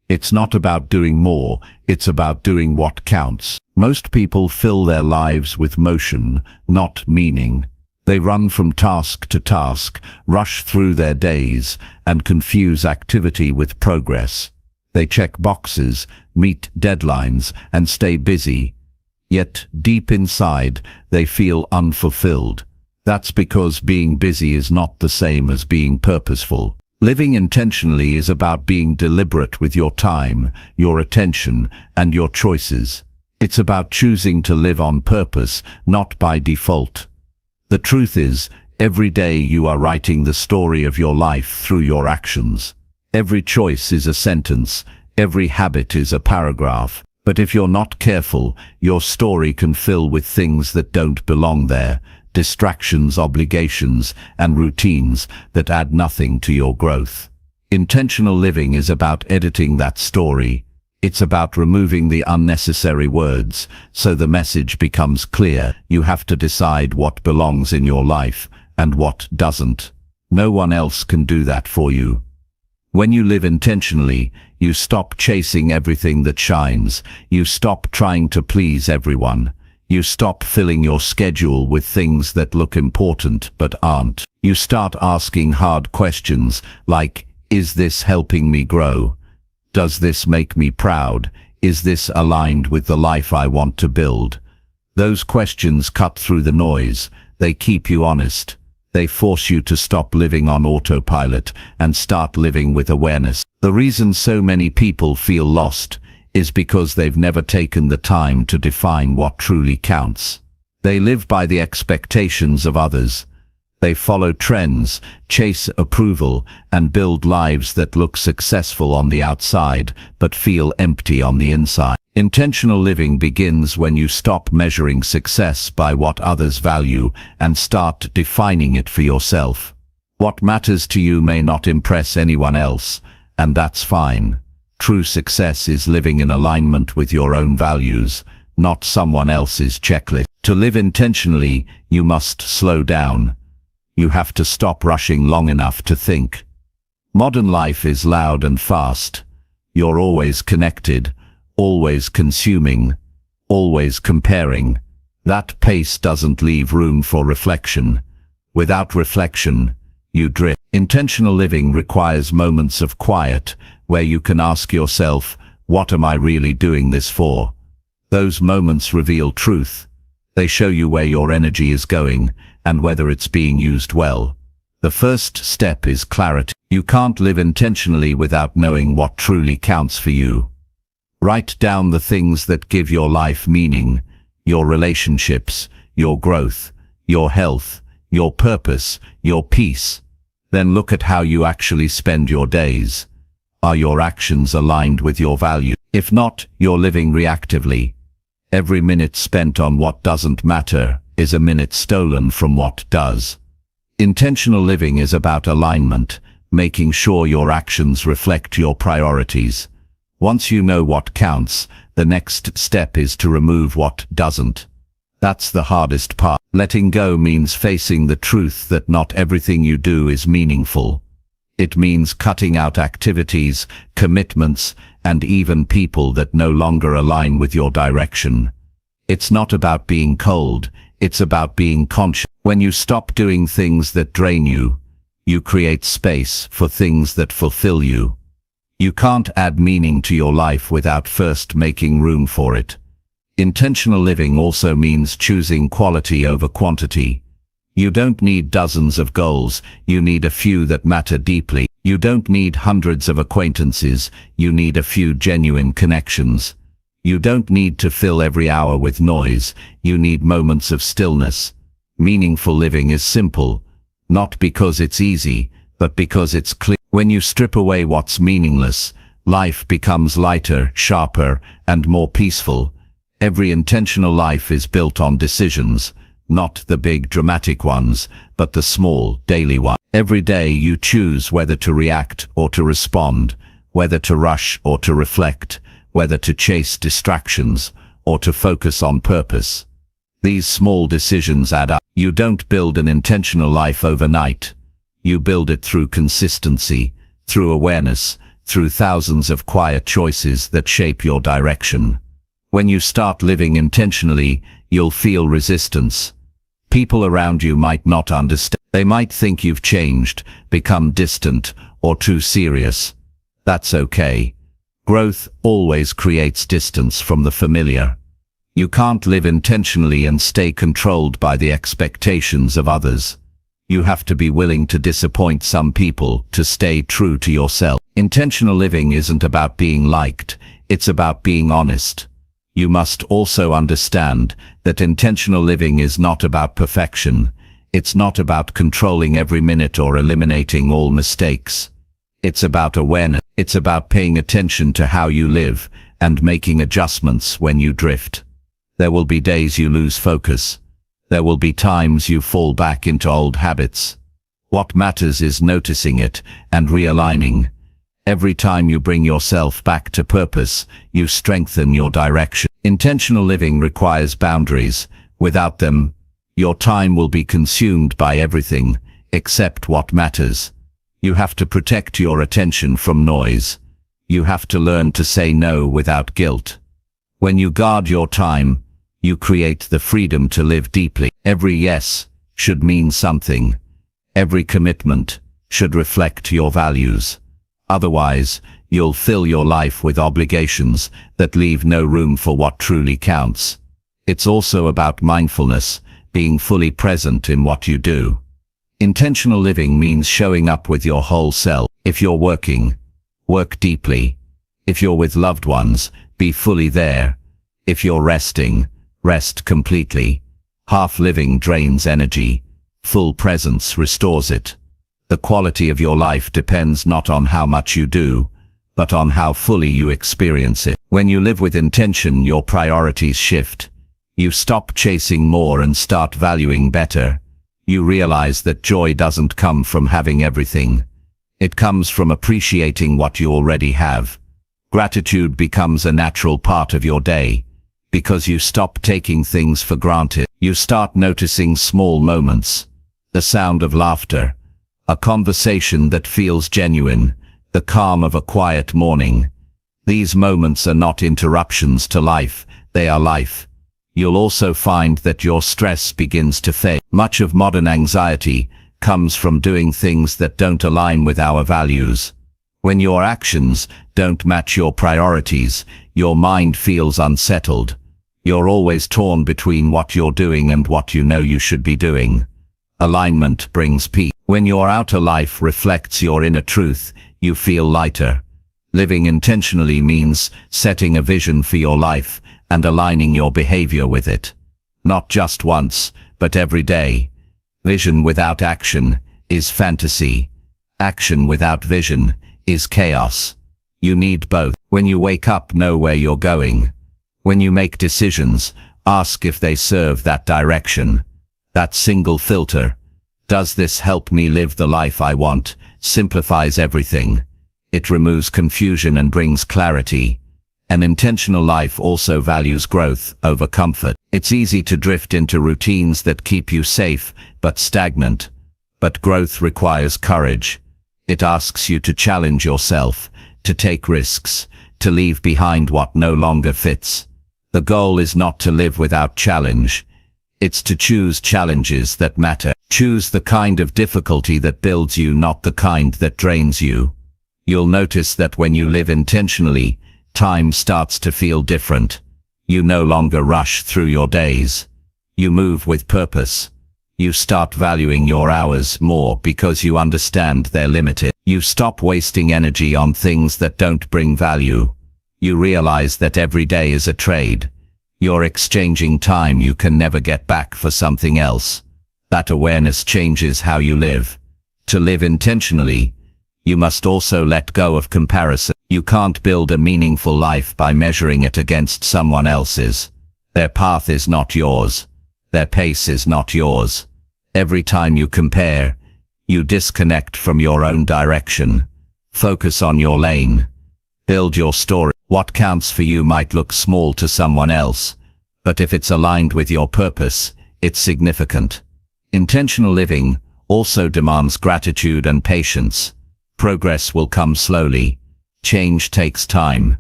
It's not about doing more, it's about doing what counts. Most people fill their lives with motion, not meaning. They run from task to task, rush through their days, and confuse activity with progress. They check boxes, meet deadlines, and stay busy. Yet, deep inside, they feel unfulfilled. That's because being busy is not the same as being purposeful. Living intentionally is about being deliberate with your time, your attention, and your choices. It's about choosing to live on purpose, not by default. The truth is, every day you are writing the story of your life through your actions. Every choice is a sentence, every habit is a paragraph. But if you're not careful, your story can fill with things that don't belong there, distractions, obligations, and routines that add nothing to your growth. Intentional living is about editing that story. It's about removing the unnecessary words, so the message becomes clear. You have to decide what belongs in your life and what doesn't. No one else can do that for you. When you live intentionally, you stop chasing everything that shines. You stop trying to please everyone. You stop filling your schedule with things that look important but aren't. You start asking hard questions like, is this helping me grow? Does this make me proud? Is this aligned with the life I want to build? Those questions cut through the noise. They keep you honest. They force you to stop living on autopilot and start living with awareness. The reason so many people feel lost is because they've never taken the time to define what truly counts. They live by the expectations of others. They follow trends, chase approval, and build lives that look successful on the outside but feel empty on the inside. Intentional living begins when you stop measuring success by what others value and start defining it for yourself. What matters to you may not impress anyone else, and that's fine. True success is living in alignment with your own values, not someone else's checklist. To live intentionally, you must slow down. You have to stop rushing long enough to think. Modern life is loud and fast. You're always connected, always consuming, always comparing. That pace doesn't leave room for reflection. Without reflection, you drift. Intentional living requires moments of quiet where you can ask yourself, what am I really doing this for? Those moments reveal truth. They show you where your energy is going and whether it's being used well. The first step is clarity. You can't live intentionally without knowing what truly counts for you. Write down the things that give your life meaning, your relationships, your growth, your health, your purpose, your peace. Then look at how you actually spend your days. Are your actions aligned with your values? If not, you're living reactively. Every minute spent on what doesn't matter is a minute stolen from what does. Intentional living is about alignment, making sure your actions reflect your priorities. Once you know what counts, the next step is to remove what doesn't. That's the hardest part. Letting go means facing the truth that not everything you do is meaningful. It means cutting out activities, commitments, and even people that no longer align with your direction. It's not about being cold, it's about being conscious. When you stop doing things that drain you, you create space for things that fulfill you. You can't add meaning to your life without first making room for it. Intentional living also means choosing quality over quantity. You don't need dozens of goals, you need a few that matter deeply. You don't need hundreds of acquaintances, you need a few genuine connections. You don't need to fill every hour with noise, you need moments of stillness. Meaningful living is simple, not because it's easy, but because it's clear. When you strip away what's meaningless, life becomes lighter, sharper, and more peaceful. Every intentional life is built on decisions, not the big dramatic ones, but the small, daily ones. Every day you choose whether to react or to respond, whether to rush or to reflect, whether to chase distractions or to focus on purpose. These small decisions add up. You don't build an intentional life overnight. You build it through consistency, through awareness, through thousands of quiet choices that shape your direction. When you start living intentionally, you'll feel resistance. People around you might not understand. They might think you've changed, become distant, or too serious. That's okay. Growth always creates distance from the familiar. You can't live intentionally and stay controlled by the expectations of others. You have to be willing to disappoint some people to stay true to yourself. Intentional living isn't about being liked, it's about being honest. You must also understand that intentional living is not about perfection. It's not about controlling every minute or eliminating all mistakes. It's about awareness. It's about paying attention to how you live and making adjustments when you drift. There will be days you lose focus. There will be times you fall back into old habits. What matters is noticing it and realigning. Every time you bring yourself back to purpose, you strengthen your direction. Intentional living requires boundaries. Without them, your time will be consumed by everything except what matters. You have to protect your attention from noise. You have to learn to say no without guilt. When you guard your time, you create the freedom to live deeply. Every yes should mean something. Every commitment should reflect your values. Otherwise, you'll fill your life with obligations that leave no room for what truly counts. It's also about mindfulness, being fully present in what you do. Intentional living means showing up with your whole self. If you're working, work deeply. If you're with loved ones, be fully there. If you're resting, rest completely. Half living drains energy. Full presence restores it. The quality of your life depends not on how much you do, but on how fully you experience it. When you live with intention, your priorities shift. You stop chasing more and start valuing better. You realize that joy doesn't come from having everything. It comes from appreciating what you already have. Gratitude becomes a natural part of your day, because you stop taking things for granted. You start noticing small moments. The sound of laughter, a conversation that feels genuine, the calm of a quiet morning. These moments are not interruptions to life, they are life. You'll also find that your stress begins to fade. Much of modern anxiety comes from doing things that don't align with our values. When your actions don't match your priorities, your mind feels unsettled. You're always torn between what you're doing and what you know you should be doing. Alignment brings peace. When your outer life reflects your inner truth, you feel lighter. Living intentionally means setting a vision for your life and aligning your behavior with it. Not just once, but every day. Vision without action is fantasy. Action without vision is chaos. You need both. When you wake up, know where you're going. When you make decisions, ask if they serve that direction. That single filter, does this help me live the life I want, simplifies everything. It removes confusion and brings clarity. An intentional life also values growth over comfort. It's easy to drift into routines that keep you safe but stagnant. But growth requires courage. It asks you to challenge yourself, to take risks, to leave behind what no longer fits. The goal is not to live without challenge. It's to choose challenges that matter. Choose the kind of difficulty that builds you, not the kind that drains you. You'll notice that when you live intentionally, time starts to feel different. You no longer rush through your days. You move with purpose. You start valuing your hours more because you understand they're limited. You stop wasting energy on things that don't bring value. You realize that every day is a trade. You're exchanging time you can never get back for something else. That awareness changes how you live. To live intentionally, you must also let go of comparison. You can't build a meaningful life by measuring it against someone else's. Their path is not yours. Their pace is not yours. Every time you compare, you disconnect from your own direction. Focus on your lane. Build your story. What counts for you might look small to someone else, but if it's aligned with your purpose, it's significant. Intentional living also demands gratitude and patience. Progress will come slowly. Change takes time.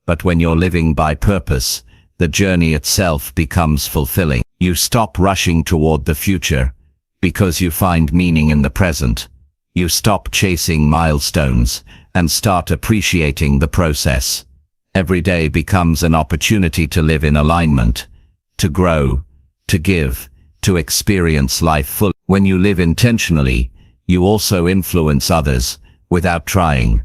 But when you're living by purpose, the journey itself becomes fulfilling. You stop rushing toward the future because you find meaning in the present. You stop chasing milestones and start appreciating the process. Every day becomes an opportunity to live in alignment, to grow, to give, to experience life fully. When you live intentionally, you also influence others without trying.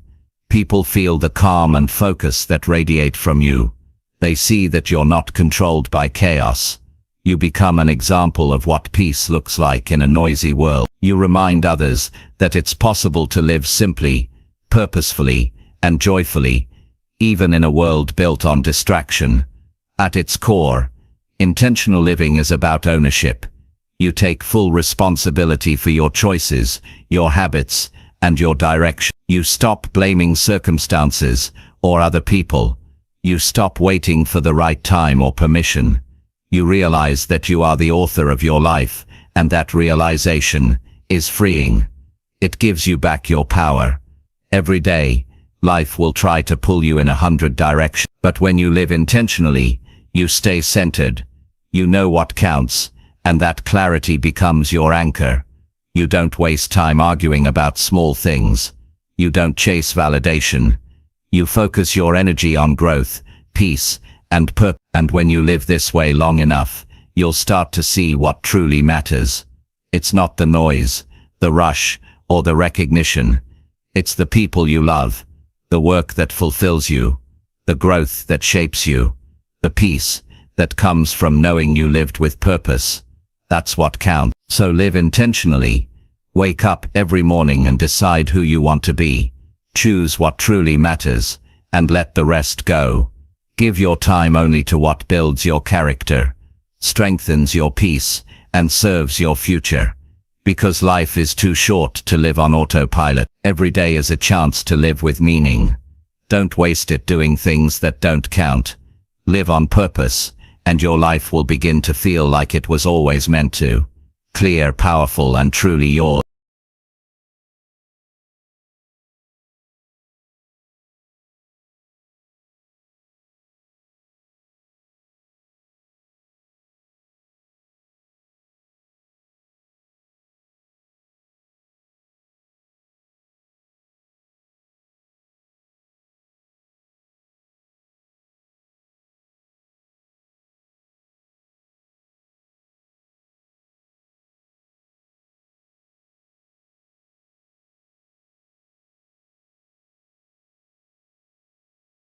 People feel the calm and focus that radiate from you. They see that you're not controlled by chaos. You become an example of what peace looks like in a noisy world. You remind others that it's possible to live simply, purposefully, and joyfully, even in a world built on distraction. At its core, intentional living is about ownership. You take full responsibility for your choices, your habits, and your direction. You stop blaming circumstances or other people. You stop waiting for the right time or permission. You realize that you are the author of your life, and that realization is freeing. It gives you back your power. Every day, life will try to pull you in 100 directions, but when you live intentionally, you stay centered. You know what counts, and that clarity becomes your anchor. You don't waste time arguing about small things. You don't chase validation. You focus your energy on growth, peace, and purpose. And when you live this way long enough, you'll start to see what truly matters. It's not the noise, the rush, or the recognition. It's the people you love, the work that fulfills you, the growth that shapes you, the peace that comes from knowing you lived with purpose. That's what counts. So live intentionally. Wake up every morning and decide who you want to be. Choose what truly matters, and let the rest go. Give your time only to what builds your character, strengthens your peace, and serves your future. Because life is too short to live on autopilot. Every day is a chance to live with meaning. Don't waste it doing things that don't count. Live on purpose, and your life will begin to feel like it was always meant to. Clear, powerful, and truly yours.